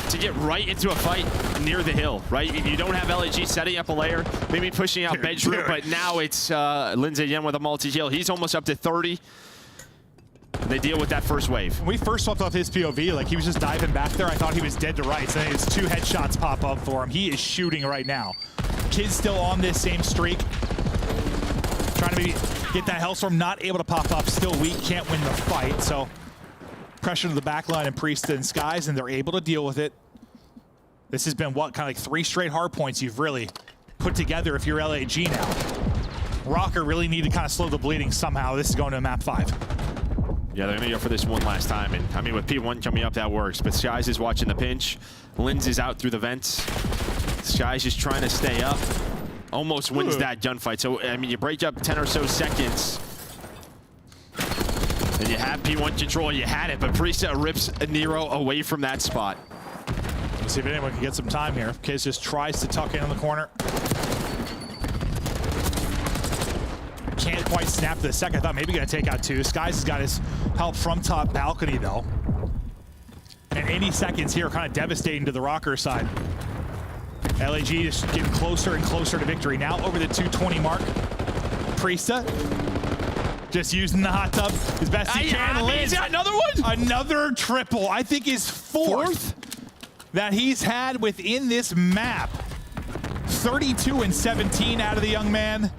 Speaker 2: to get right into a fight near the hill, right? You don't have LAG setting up a layer, maybe pushing out bedroom, but now it's Lindsay again with a multi-kill. He's almost up to 30. And they deal with that first wave.
Speaker 1: When we first swapped off his POV, like he was just diving back there. I thought he was dead to rights. And his 2 headshots pop up for him. He is shooting right now. Kid's still on this same streak. Trying to maybe get that Hellstorm, not able to pop up. Still weak, can't win the fight. So pressure to the backline and Priestahh and Skies, and they're able to deal with it. This has been what, kind of like 3 straight hard points you've really put together if you're LAG now. Rocker really need to kind of slow the bleeding somehow. This is going to map 5.
Speaker 2: Yeah, they're going to go for this one last time. And I mean, with P1 coming up, that works. But Skies is watching the pinch. Linz is out through the vents. Skies just trying to stay up. Almost wins that gunfight. So, I mean, you break up 10 or so seconds. And you have P1 control. You had it, but Priestahh rips Nero away from that spot.
Speaker 1: Let's see if anyone can get some time here. Kiz just tries to tuck in the corner. Can't quite snap to the second. I thought maybe going to take out 2. Skies has got his help from top balcony, though. And any seconds here kind of devastating to the Rocker side. LAG is getting closer and closer to victory. Now over the 220 mark. Priestahh just using the hot tub as best he can.
Speaker 2: He's got another one?
Speaker 1: Another triple. I think his 4th that he's had within this map. 32 and 17 out of the young man.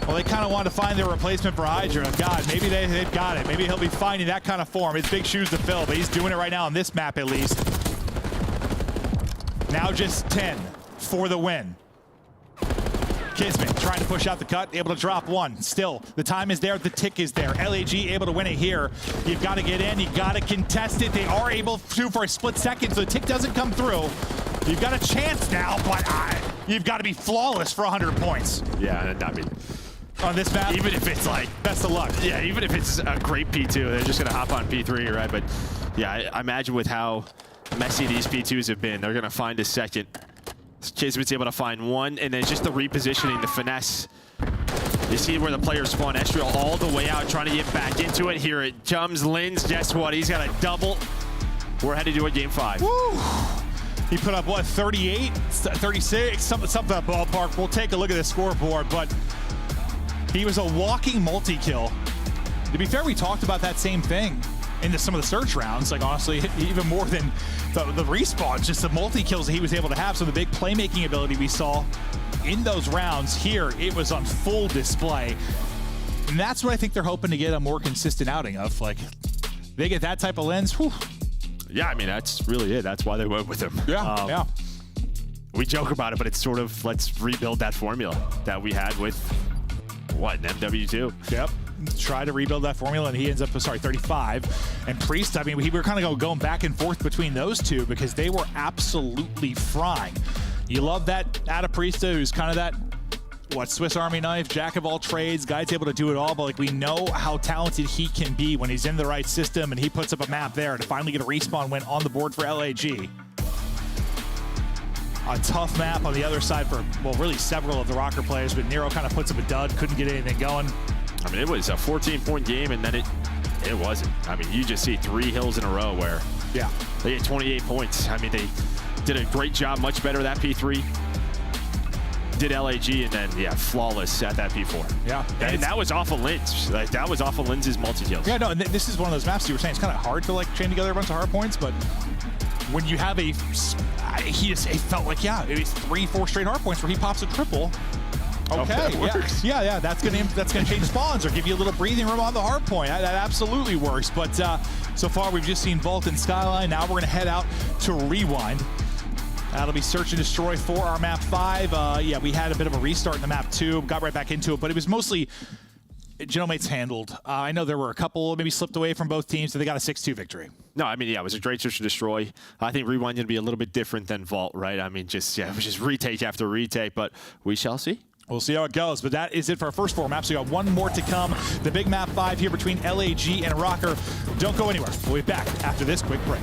Speaker 1: Well, they kind of want to find their replacement for Hydra. God, maybe they've got it. Maybe he'll be finding that kind of form. It's big shoes to fill, but he's doing it right now on this map at least. Now just 10 for the win. Kismet trying to push out the cut, able to drop 1. Still, the time is there, the tick is there. LAG able to win it here. You've got to get in, you've got to contest it. They are able to for a split second, so the tick doesn't come through. You've got a chance now, but you've got to be flawless for 100 points.
Speaker 2: Yeah, I mean,
Speaker 1: on this map,
Speaker 2: even if it's like
Speaker 1: best of luck.
Speaker 2: Yeah, even if it's a great P2, they're just gonna hop on P3, right? But yeah, I imagine with how messy these P2s have been, they're gonna find a second. Kismet's able to find 1, and then just the repositioning, the finesse. You see where the players spawn Estriel all the way out, trying to get back into it. Here it comes, Linz. Guess what? He's got a double. We're headed to a game 5.
Speaker 1: Woo! He put up what, 38, 36, something that ballpark. We'll take a look at the scoreboard, but he was a walking multi-kill. To be fair, we talked about that same thing into some of the search rounds. Like honestly, even more than the respawns, just the multi-kills that he was able to have. So the big playmaking ability we saw in those rounds here, it was on full display. And that's what I think they're hoping to get a more consistent outing of. Like, they get that type of lens. Whew.
Speaker 2: Yeah, I mean, that's really it. That's why they went with him.
Speaker 1: Yeah, yeah.
Speaker 2: We joke about it, but it's sort of, let's rebuild that formula that we had with what, an MW2?
Speaker 1: Yep. Try to rebuild that formula, and he ends up, sorry, 35. And Priest, I mean, we were kind of going back and forth between those two because they were absolutely frying. You love that Priesta, who's kind of that, what, Swiss Army knife, jack of all trades, guy's able to do it all, but like we know how talented he can be when he's in the right system, and he puts up a map there to finally get a respawn win on the board for LAG. A tough map on the other side for, well, really several of the Rocker players, but Nero kind of puts up a dud, couldn't get anything going.
Speaker 2: I mean, it was a 14-point game, and then it wasn't. I mean, you just see 3 hills in a row where they get 28 points. I mean, they did a great job, much better that P3. Did LAG, and then, flawless at that P4.
Speaker 1: Yeah.
Speaker 2: And that was off of Linz. Like, that was off of Linz's multi-kills.
Speaker 1: Yeah, no, and this is one of those maps you were saying, it's kind of hard to, like, chain together a bunch of hard points, but when you have it felt like, it was 3-4 straight hard points where he pops a triple. Okay, yeah, that's gonna change spawns or give you a little breathing room on the hard point. That absolutely works. But so far we've just seen Vault and Skyline. Now we're gonna head out to Rewind. That'll be Search and Destroy for our map 5. We had a bit of a restart in the map 2, got right back into it, but it was mostly Genomates handled. I know there were a couple maybe slipped away from both teams, so they got a 6-2 victory.
Speaker 2: No, I mean, it was a great Search and Destroy. I think Rewind going to be a little bit different than Vault, right? I mean, it was just retake after retake, but we shall see.
Speaker 1: We'll see how it goes, but that is it for our first 4 maps. We got one more to come. The big map 5 here between LAG and Rocker. Don't go anywhere. We'll be back after this quick break.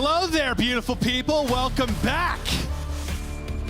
Speaker 1: Hello there, beautiful people. Welcome back.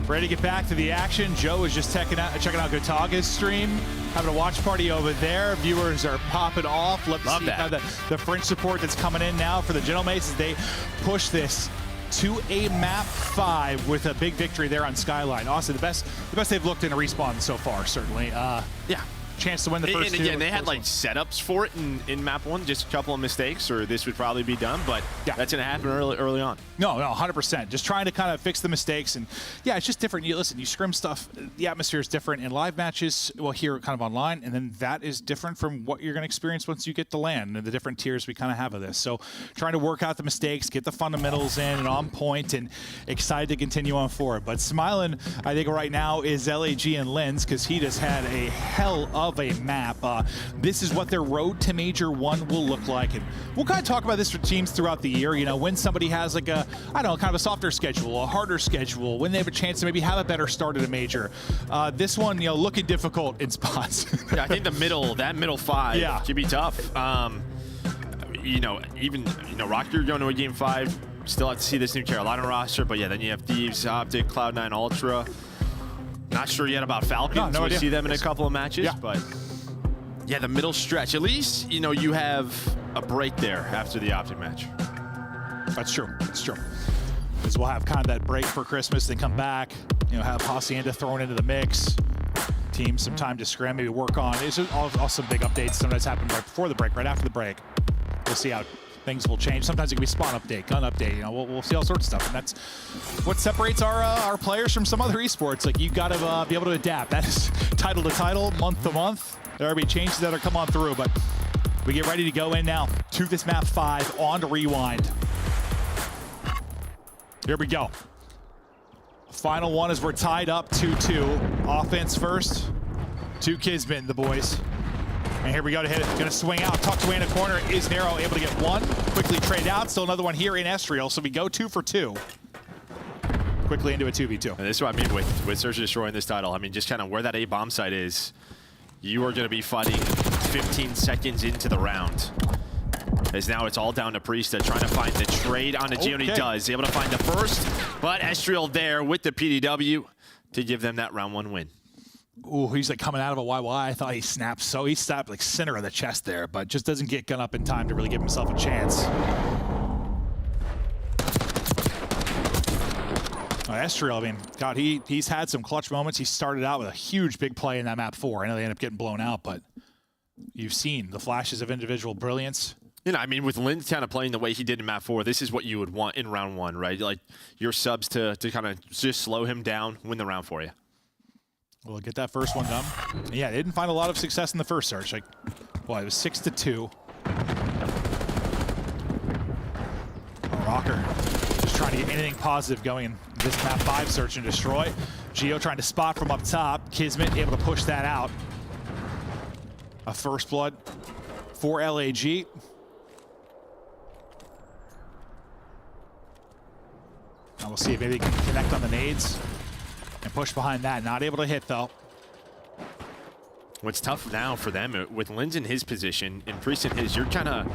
Speaker 1: Ready to get back to the action. Joe is just checking out Gotaga's stream, having a watch party over there. Viewers are popping off. Let's see how the French support that's coming in now for the Gentlemates as they push this to a map 5 with a big victory there on Skyline. Austin, the best they've looked in a respawn so far, certainly.
Speaker 2: Yeah.
Speaker 1: Chance to win the first
Speaker 2: and again, they had like setups for it in map 1, just a couple of mistakes, or this would probably be done, but that's going to happen early on.
Speaker 1: No, 100%. Just trying to kind of fix the mistakes, and yeah, it's just different. You listen, you scrim stuff, the atmosphere is different in live matches, well, here kind of online, and then that is different from what you're going to experience once you get to land and the different tiers we kind of have of this. So trying to work out the mistakes, get the fundamentals in and on point, and excited to continue on forward. But smiling, I think right now is LAG and Lens, because he just had a hell of a map. This is what their road to Major 1 will look like, and we'll kind of talk about this for teams throughout the year. You know, when somebody has like a, I don't know, kind of a softer schedule, a harder schedule, when they have a chance to maybe have a better start at a major. This one, you know, looking difficult in spots.
Speaker 2: Yeah, I think that middle 5 could be tough. You know, Rock, you're going to a game 5. Still have to see this new Carolina roster, but yeah, then you have Thieves, Optic, Cloud9, Ultra. Not sure yet about Falcons.
Speaker 1: No
Speaker 2: we'll
Speaker 1: idea.
Speaker 2: see them in a couple of matches, but yeah, the middle stretch. At least, you know, you have a break there after the Optic match.
Speaker 1: That's true. It's true. Because we'll have kind of that break for Christmas, then come back, you know, have Hacienda thrown into the mix. Team some time to scram, maybe work on. It's also big updates. Sometimes happen right before the break, right after the break. We'll see how things will change. Sometimes it can be spawn update, gun update. You know, we'll see all sorts of stuff, and that's what separates our players from some other esports. Like, you got to be able to adapt. That is title to title, month to month. There will be changes that are come on through, but we get ready to go in now to this map 5 on to Rewind. Here we go. Final one as we're tied up 2-2. Offense first to Kismet and the boys. And here we go to hit it. Going to swing out. Tucked away in a corner. Is Nero able to get one? Quickly trade out. Still another one here in Estriel. So we go 2 for 2. Quickly into a 2v2.
Speaker 2: And this is what I mean with Search and Destroy in this title. I mean, just kind of where that A bomb site is, you are going to be fighting 15 seconds into the round. As now it's all down to Priesta trying to find the trade on the Geo, and he does. Able to find the first, but Estriel there with the PDW to give them that round 1 win.
Speaker 1: Ooh, he's like coming out of a YY. I thought he snapped. So he stopped like center of the chest there, but just doesn't get gun up in time to really give himself a chance. Estriel, I mean, God, he's had some clutch moments. He started out with a huge big play in that map 4. I know they ended up getting blown out, but you've seen the flashes of individual brilliance.
Speaker 2: You know, I mean, with Lynn kind of playing the way he did in map 4, this is what you would want in round 1, right? Like your subs to kind of just slow him down, win the round for you.
Speaker 1: We'll get that first one done. Yeah, they didn't find a lot of success in the first search. Like, well, it was 6-2. Rocker just trying to get anything positive going in this map 5 search and destroy. Geo trying to spot from up top. Kismet able to push that out. A first blood for LAG. Now we'll see if maybe they can connect on the nades and push behind that. Not able to hit, though.
Speaker 2: What's tough now for them, with Linz in his position, and Priest in his, you're kind of...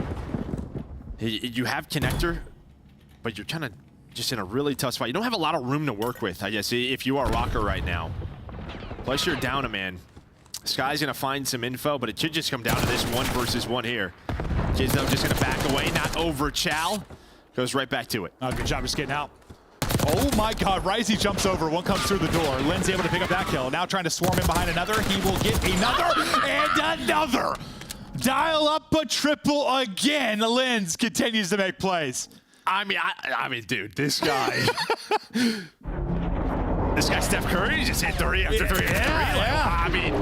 Speaker 2: You have connector, but you're kind of just in a really tough spot. You don't have a lot of room to work with, I guess, if you are Rocker right now. Plus, you're down a man. Sky's going to find some info, but it should just come down to this 1 versus 1 here. Kids, though, just going to back away, not over Chow. Goes right back to it.
Speaker 1: Oh, good job just getting out. Oh my God, Risey jumps over, one comes through the door. Lynn's able to pick up that kill. Now trying to swarm in behind another. He will get another and another. Dial up a triple again. Lynn's continues to make plays.
Speaker 2: I mean, dude, this guy. This guy, Steph Curry, just hit 3 after 3 after 3.
Speaker 1: Yeah.
Speaker 2: I mean,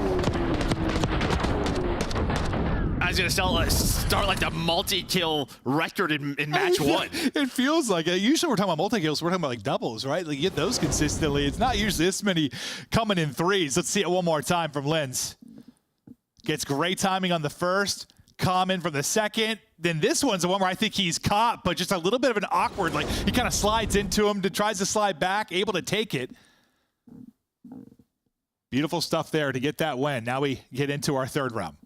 Speaker 2: I was going to start like the multi-kill record in match 1.
Speaker 1: It feels like it. Usually we're talking about multi-kills, we're talking about like doubles, right? Like you get those consistently. It's not usually this many coming in 3s. Let's see it one more time from Lynn's. Gets great timing on the first, common from the second. Then this one's the one where I think he's caught, but just a little bit of an awkward, like he kind of slides into him, tries to slide back, able to take it. Beautiful stuff there to get that win. Now we get into our 3rd round.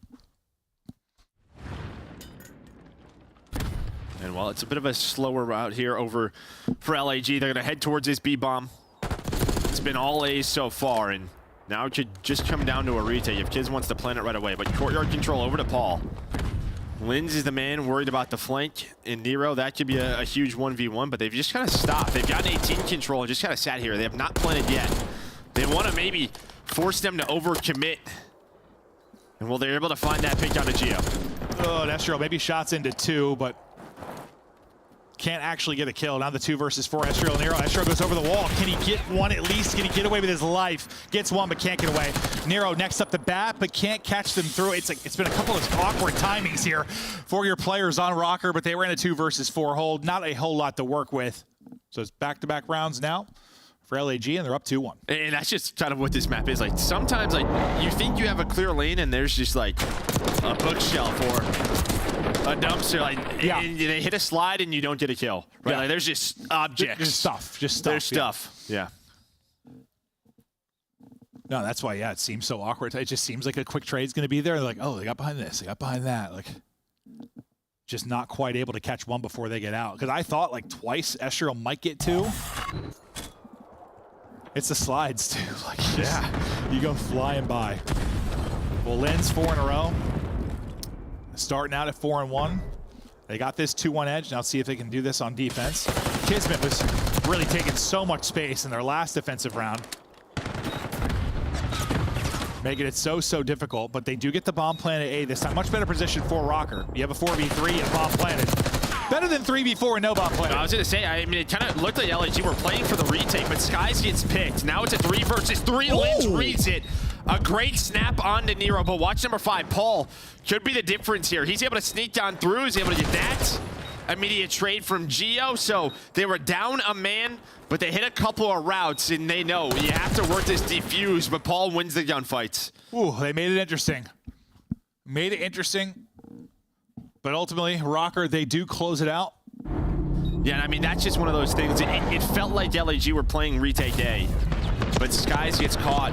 Speaker 2: And while it's a bit of a slower route here over for LAG, they're going to head towards this B-bomb. It's been all A's so far, and now it should just come down to a retake if Kiz wants to plant it right away. But courtyard control over to Paul. Linz is the man worried about the flank. In Nero, that could be a huge 1v1, but they've just kind of stopped. They've got 18 control and just kind of sat here. They have not planted yet. They want to maybe force them to overcommit. And will they're able to find that pick down to Geo.
Speaker 1: Oh, Estro maybe shots into 2, but can't actually get a kill. Now the 2 versus 4, Estro and Nero. Estro goes over the wall. Can he get one at least? Can he get away with his life? Gets one, but can't get away. Nero next up the bat, but can't catch them through. It's been a couple of awkward timings here for your players on Rocker, but they were in a 2 versus 4 hold. Not a whole lot to work with. So it's back-to-back rounds now for LAG, and they're up 2-1.
Speaker 2: And that's just kind of what this map is. Like, sometimes, like, you think you have a clear lane, and there's just, like, a bookshelf or a dumpster. Like, and they hit a slide, and you don't get a kill. Right? Like, there's just objects.
Speaker 1: Just stuff.
Speaker 2: There's stuff. Yeah.
Speaker 1: No, that's why, it seems so awkward. It just seems like a quick trade's going to be there. They're like, oh, they got behind this. They got behind that. Like, just not quite able to catch one before they get out. Because I thought, like, twice Estro might get 2. It's the slides, too. Like, you go flying by. Well, Linz 4 in a row. Starting out at 4-1. They got this 2-1 edge. Now see if they can do this on defense. Kismet was really taking so much space in their last defensive round, making it so difficult. But they do get the bomb planted A this time. Much better position for Rocker. You have a 4v3 and a bomb planted. Better than 3v4 and no bomb planted.
Speaker 2: I was going to say, I mean, it kind of looked like LAG were playing for the retake, but Skies gets picked. Now it's a 3 versus 3. Linz reads it. A great snap onto Nero, but watch number 5. Paul could be the difference here. He's able to sneak down through. He's able to get that immediate trade from Geo. So they were down a man, but they hit a couple of routes, and they know you have to work this defuse, but Paul wins the gunfights.
Speaker 1: Ooh, they made it interesting. But ultimately, Rocker, they do close it out.
Speaker 2: Yeah, and I mean, that's just one of those things. It felt like LAG were playing retake A, but Skies gets caught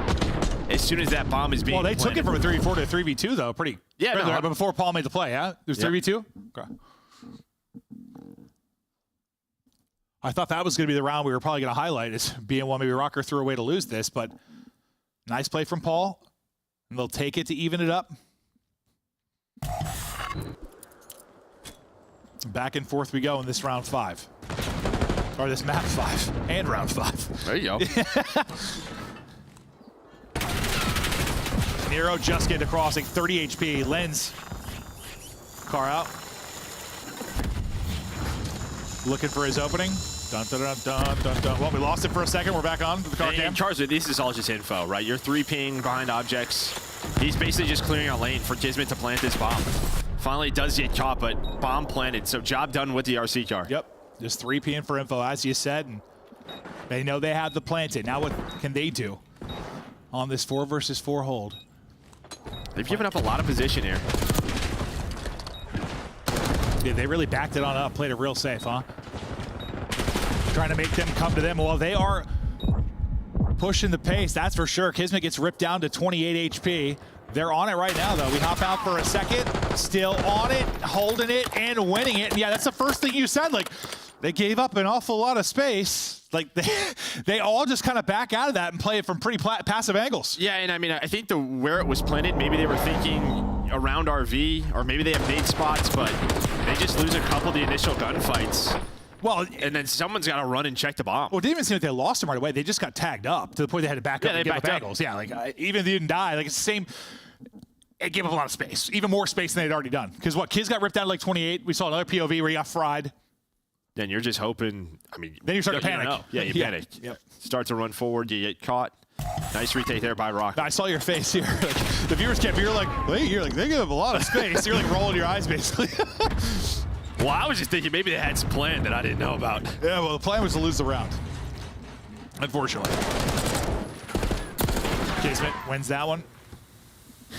Speaker 2: as soon as that bomb is being
Speaker 1: Well, they
Speaker 2: planted.
Speaker 1: took it from a 3v4 to a 3v2, though. Pretty.
Speaker 2: Yeah, no,
Speaker 1: but before Paul made the play, yeah? There's 3v2? Okay. I thought that was going to be the round we were probably going to highlight as being one maybe Rocker threw away to lose this, but nice play from Paul. And they'll take it to even it up. Back and forth we go in this round 5. Or this map 5 and round 5.
Speaker 2: There you go.
Speaker 1: Nero just getting a crossing, 30 HP. Linz. Car out. Looking for his opening. Dun, dun, dun, dun, dun, dun. Well, we lost it for a second. We're back on to the car cam.
Speaker 2: And Charizard, this is all just info, right? You're 3-ping behind objects. He's basically just clearing a lane for Kismet to plant this bomb. Finally does get caught, but bomb planted. So job done with the RC car.
Speaker 1: Yep. Just 3-ping for info, as you said. And they know they have the planted. Now what can they do on this 4 versus 4 hold?
Speaker 2: They've given up a lot of position here.
Speaker 1: Yeah, they really backed it on up, played it real safe, huh? Trying to make them come to them. Well, they are pushing the pace, that's for sure. Kismet gets ripped down to 28 HP. They're on it right now, though. We hop out for a second. Still on it, holding it, and winning it. And yeah, that's the first thing you said. Like, they gave up an awful lot of space. Like, they all just kind of back out of that and play it from pretty passive angles.
Speaker 2: Yeah, and I mean, I think where it was planted, maybe they were thinking around RV, or maybe they have nade spots, but they just lose a couple of the initial gunfights.
Speaker 1: Well,
Speaker 2: and then someone's got to run and check the bomb.
Speaker 1: Well, it didn't even seem like they lost him right away. They just got tagged up to the point they had to back up and give up angles. Yeah, like even if they didn't die, like it's the same. It gave up a lot of space, even more space than they'd already done. Because what, Kiz got ripped down to like 28. We saw another POV where he got fried.
Speaker 2: Then you're just hoping. I mean,
Speaker 1: then you start to panic.
Speaker 2: Yeah, you panic. Yep. Start to run forward. You get caught. Nice retake there by Rock.
Speaker 1: I saw your face here. Like, the viewers can't. You're like they give up a lot of space. You're like rolling your eyes basically.
Speaker 2: Well, I was just thinking maybe they had some plan that I didn't know about.
Speaker 1: Yeah, well, the plan was to lose the round. Unfortunately. Kismet wins that one.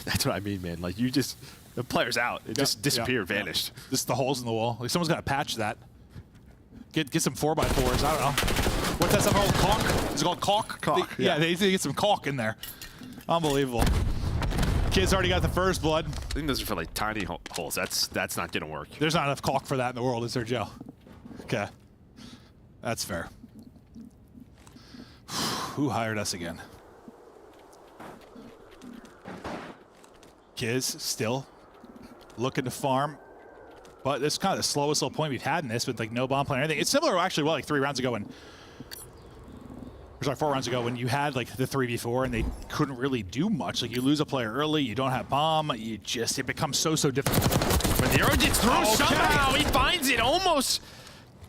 Speaker 2: That's what I mean, man. Like, you just, the player's out. It just disappeared, vanished.
Speaker 1: Just the holes in the wall. Like, someone's got to patch that. Get some 4x4s. I don't know. What's that stuff called? Caulk? Is it called caulk?
Speaker 2: Caulk,
Speaker 1: yeah. They get some caulk in there. Unbelievable. Kid's already got the first blood.
Speaker 2: I think those are for like tiny holes. That's not gonna work.
Speaker 1: There's not enough caulk for that in the world, is there, Joe? Okay. That's fair. Who hired us again? Kiz still looking to farm. But this is kind of the slowest little point we've had in this with like no bomb plan or anything. It's similar actually, well, like 3 rounds ago when, or sorry, 4 rounds ago when you had like the 3v4 and they couldn't really do much. Like you lose a player early, you don't have bomb, it becomes so difficult.
Speaker 2: But the arrow gets through somehow. He finds it, almost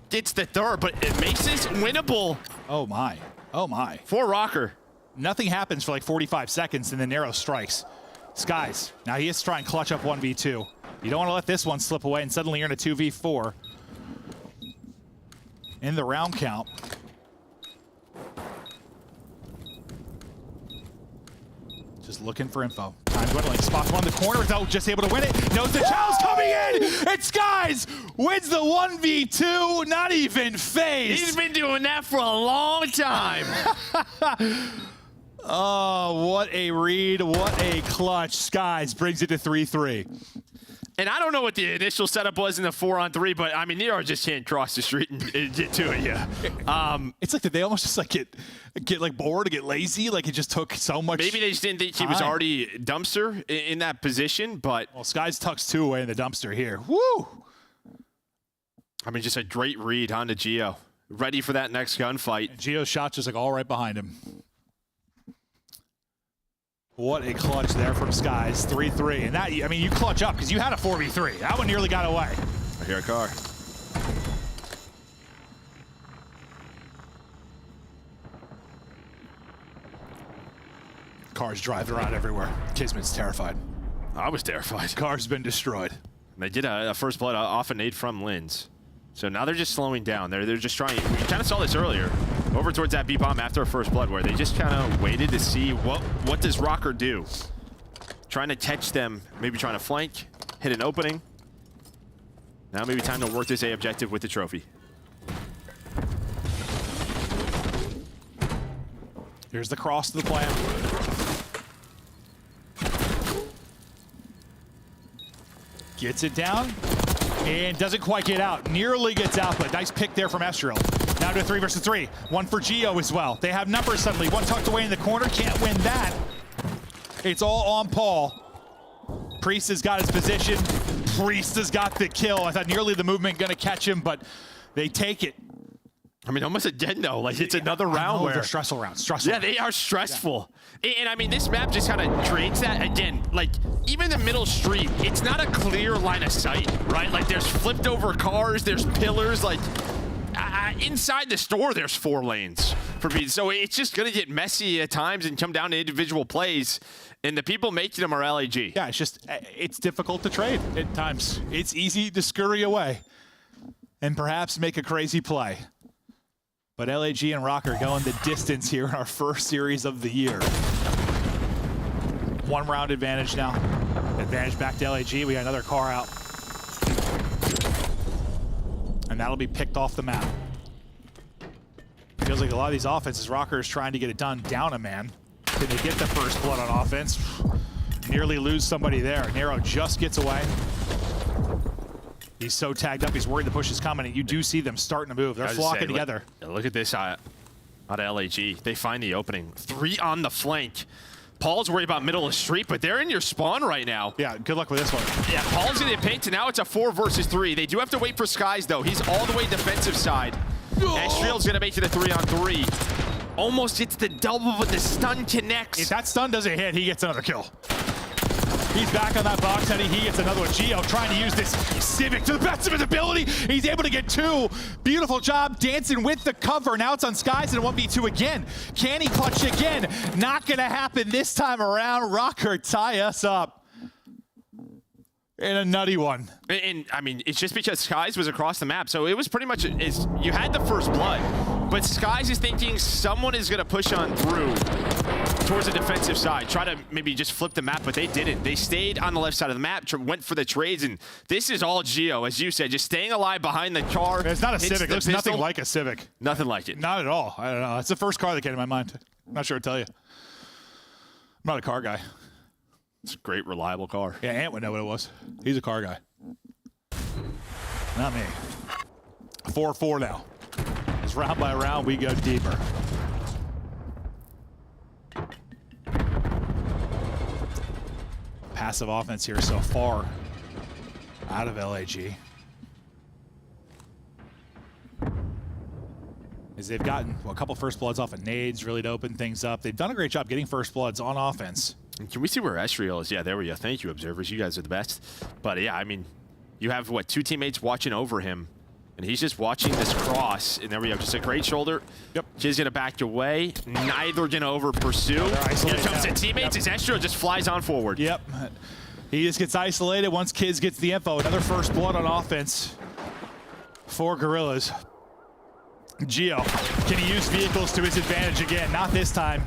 Speaker 2: gets the third, but it makes this winnable.
Speaker 1: Oh my, oh my.
Speaker 2: For Rocker.
Speaker 1: Nothing happens for like 45 seconds and then Nero strikes. Skies, now he has to try and clutch up 1v2. You don't want to let this one slip away, and suddenly you're in a 2v4 in the round count. Just looking for info. Time dwindling. Spots one in the corner. Though just able to win it. Knows the challenge coming in. And Skies wins the 1v2. Not even phased.
Speaker 2: He's been doing that for a long time.
Speaker 1: Oh, what a read. What a clutch. Skies brings it to 3-3.
Speaker 2: And I don't know what the initial setup was in the 4-on-3, but I mean, Nero just can't cross the street and get to it. Yeah.
Speaker 1: It's like, did they almost just like get like bored or get lazy? Like it just took so much.
Speaker 2: Maybe they just didn't think he was already dumpster in that position, but.
Speaker 1: Well, Skies tucks 2 away in the dumpster here. Woo!
Speaker 2: I mean, just a great read onto Gio. Ready for that next gunfight.
Speaker 1: And Gio's shot just like all right behind him. What a clutch there from Skies, 3-3. And that, I mean, you clutch up because you had a 4v3. That one nearly got away.
Speaker 2: I hear a car.
Speaker 1: Cars driving around everywhere. Kismet's terrified.
Speaker 2: I was terrified.
Speaker 1: Car's been destroyed.
Speaker 2: They did a first blood off a nade from Linz. So now they're just slowing down. They're just trying. We kind of saw this earlier, over towards that B bomb after a first blood, where they just kind of waited to see what does Rocker do. Trying to catch them, maybe trying to flank, hit an opening. Now maybe time to work this A objective with the trophy.
Speaker 1: Here's the cross to the plant. Gets it down. And doesn't quite get out. Nearly gets out, but nice pick there from Estriel. Now to a 3 versus 3. One for Gio as well. They have numbers suddenly. One tucked away in the corner. Can't win that. It's all on Paul. Priest has got his position. Priest has got the kill. I thought nearly the movement going to catch him, but they take it.
Speaker 2: I mean, almost again, though. Like, it's another round where...
Speaker 1: They're stressful rounds. Stressful.
Speaker 2: Yeah, they are stressful. Yeah. And, I mean, this map just kind of creates that. Again, like, even the middle street, it's not a clear line of sight, right? Like, there's flipped over cars, there's pillars. Like, inside the store, there's 4 lanes for people. So it's just going to get messy at times and come down to individual plays. And the people making them are LAG.
Speaker 1: Yeah, it's just, it's difficult to trade at times. It's easy to scurry away and perhaps make a crazy play. But LAG and Rocker going the distance here in our first series of the year. 1 round advantage now. Advantage back to LAG. We got another car out. And that'll be picked off the map. Feels like a lot of these offenses, Rocker is trying to get it done down a man. Can they get the first blood on offense? Nearly lose somebody there. Nero just gets away. He's so tagged up, he's worried the push is coming, and you do see them starting to move. They're flocking together.
Speaker 2: Look at this out of LAG. They find the opening. 3 on the flank. Paul's worried about middle of the street, but they're in your spawn right now.
Speaker 1: Yeah, good luck with this one.
Speaker 2: Yeah, Paul's gonna get pinked, and now it's a 4 versus 3. They do have to wait for Skies, though. He's all the way defensive side. Estriel's gonna make it a 3-on-3. Almost gets the double, but the stun connects.
Speaker 1: If that stun doesn't hit, he gets another kill. He's back on that box, and he gets another one. Gio trying to use this Civic to the best of his ability. He's able to get 2. Beautiful job dancing with the cover. Now it's on Skies and a 1v2 again. Can he clutch again? Not gonna happen this time around. Rocker tie us up. And a nutty one.
Speaker 2: And I mean, it's just because Skies was across the map. So it was pretty much, you had the first blood, but Skies is thinking someone is gonna push on through towards the defensive side, try to maybe just flip the map, but they didn't. They stayed on the left side of the map, went for the trades, and this is all Gio, as you said, just staying alive behind the car.
Speaker 1: It's not a Civic. There's nothing like a Civic.
Speaker 2: Nothing like it.
Speaker 1: Not at all. I don't know. It's the first car that came to my mind. I'm not sure to tell you. I'm not a car guy.
Speaker 2: It's a great, reliable car.
Speaker 1: Yeah, Ant would know what it was. He's a car guy. Not me. 4-4 now. As round by round, we go deeper. Passive offense here so far out of LAG. As they've gotten a couple first bloods off of nades, really to open things up. They've done a great job getting first bloods on offense.
Speaker 2: Can we see where Estriel is? Yeah, there we go. Thank you, observers. You guys are the best. But yeah, I mean, you have, what, 2 teammates watching over him, and he's just watching this cross. And there we go. Just a great shoulder.
Speaker 1: Yep.
Speaker 2: Kid's going to back away. Neither going to over pursue. Here comes the teammates. As Estriel just flies on forward.
Speaker 1: Yep. He just gets isolated once Kids gets the info. Another first blood on offense for Gorillas. Gio, can he use vehicles to his advantage again? Not this time.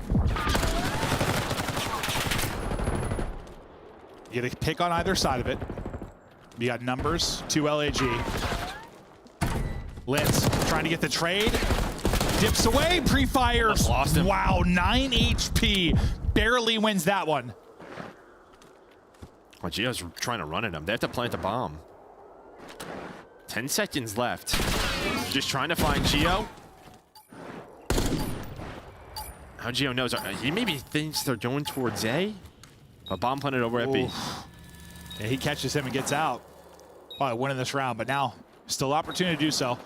Speaker 1: You get a pick on either side of it. You got numbers to LAG. Lintz trying to get the trade. Dips away, pre-fires.
Speaker 2: Lost him.
Speaker 1: Wow, 9 HP. Barely wins that one.
Speaker 2: Well, Gio's trying to run at him. They have to plant a bomb. 10 seconds left. Just trying to find Gio. How Gio knows. He maybe thinks they're going towards A. A bomb planted over at B.
Speaker 1: Yeah, he catches him and gets out. Probably winning this round, but now still opportunity to do so.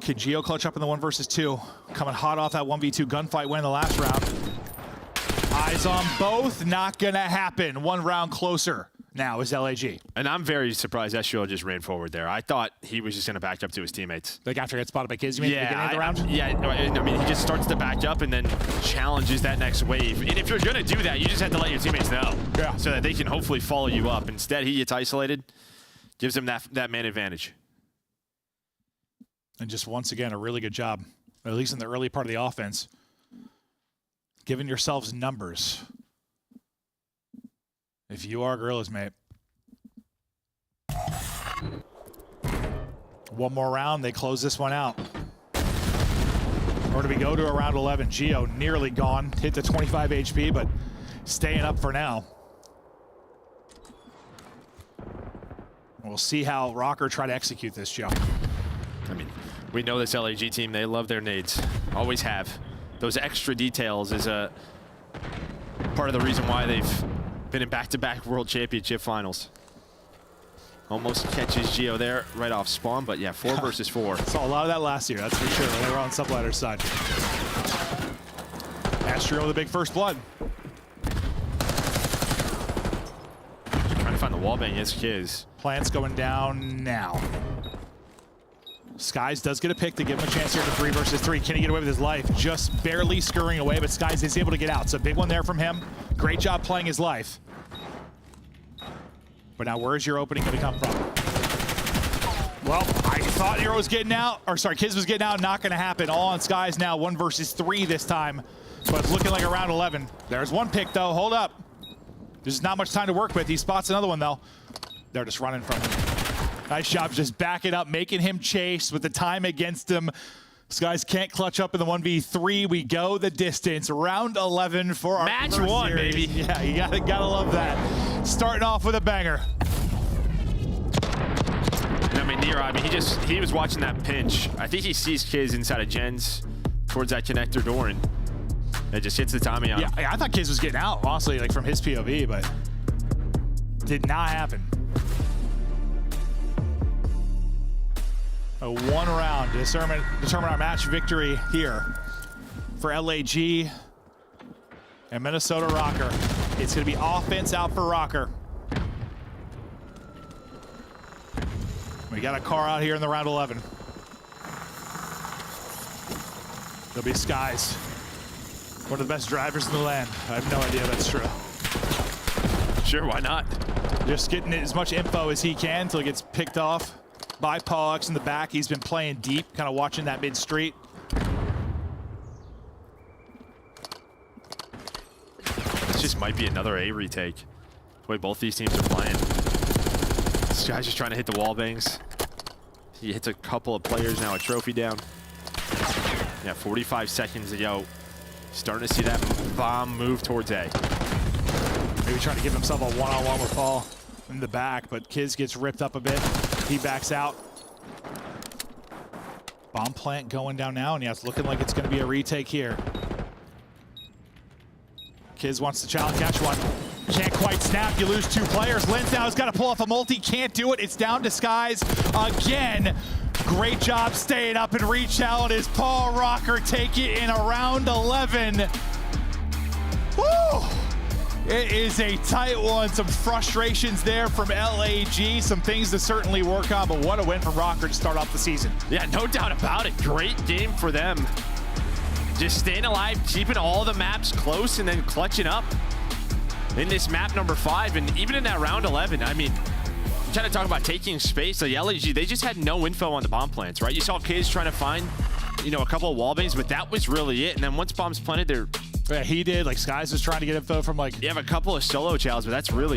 Speaker 1: Can Gio clutch up in the 1 versus 2? Coming hot off that 1v2 gunfight win in the last round. Eyes on both. Not going to happen. 1 round closer now is LAG.
Speaker 2: And I'm very surprised Estriel just ran forward there. I thought he was just going to back up to his teammates.
Speaker 1: Like after he gets spotted by Kids, you mean, at the beginning of the round?
Speaker 2: Yeah, I mean, he just starts to back up and then challenges that next wave. And if you're going to do that, you just have to let your teammates know.
Speaker 1: Yeah.
Speaker 2: So that they can hopefully follow you up. Instead, he gets isolated, gives him that man advantage.
Speaker 1: And just once again, a really good job, at least in the early part of the offense, giving yourselves numbers. If you are Gorillas, mate. 1 more round, they close this one out. Or do we go to a round 11? Gio nearly gone, hit the 25 HP, but staying up for now. We'll see how Rocker try to execute this, Joe.
Speaker 2: I mean, we know this LAG team, they love their nades. Always have. Those extra details is a part of the reason why they've been in back-to-back World Championship finals. Almost catches Gio there right off spawn, but yeah, 4 versus 4.
Speaker 1: Saw a lot of that last year, that's for sure, when they were on Subladder's side. Astro with a big first blood.
Speaker 2: Trying to find the wallbang, yes, Kiz.
Speaker 1: Plants going down now. Skies does get a pick to give him a chance here to 3 versus 3. Can he get away with his life? Just barely scurrying away, but Skies is able to get out. So big one there from him. Great job playing his life. But now where's your opening going to come from? Well, I thought Hero was getting out, or sorry, Kiz was getting out. Not going to happen. All on Skies now. 1 versus 3 this time. But it's looking like a round 11. There's one pick though. Hold up. There's not much time to work with. He spots another one though. They're just running from him. Nice job just backing up, making him chase with the time against him. Skies can't clutch up in the 1v3. We go the distance. Round 11 for our
Speaker 2: Match
Speaker 1: first
Speaker 2: 1,
Speaker 1: series.
Speaker 2: baby.
Speaker 1: Yeah, you gotta love that. Starting off with a banger.
Speaker 2: And I mean, Nero, I mean, he was watching that pinch. I think he sees Kiz inside of Jen's towards that connector door, and it just hits the timing on him.
Speaker 1: Yeah, I thought Kiz was getting out, honestly, like from his POV, but did not happen. A 1 round to determine our match victory here for LAG and Minnesota Rocker. It's going to be offense out for Rocker. We got a car out here in the round 11. There'll be Skies. One of the best drivers in the land. I have no idea if that's true.
Speaker 2: Sure, why not?
Speaker 1: Just getting as much info as he can until he gets picked off by Pollux in the back. He's been playing deep, kind of watching that mid-street.
Speaker 2: This just might be another A retake. The way both these teams are playing. This guy's just trying to hit the wall bangs. He hits a couple of players now, a trophy down. Yeah, 45 seconds ago. Starting to see that bomb move towards A.
Speaker 1: Maybe trying to give himself a one-on-one with Paul in the back, but Kiz gets ripped up a bit. He backs out. Bomb plant going down now, and yeah, it's looking like it's going to be a retake here. Kiz wants to challenge, catch one. Can't quite snap, you lose 2 players. Lynn's now has got to pull off a multi, can't do it. It's down to Skies again. Great job staying up and re-challenge as Paul Rocker take it in around 11. Woo! It is a tight one. Some frustrations there from LAG. Some things to certainly work on, but what a win from Rocker to start off the season.
Speaker 2: Yeah, no doubt about it. Great game for them. Just staying alive, keeping all the maps close, and then clutching up in this map number 5. And even in that round 11, I mean, I'm trying to talk about taking space. Like LAG, they just had no info on the bomb plants, right? You saw kids trying to find, you know, a couple of wall bangs, but that was really it. And then once bombs planted, they're...
Speaker 1: Yeah, he did. Like, Skies was trying to get info from, like...
Speaker 2: You have a couple of solo chows, but that's really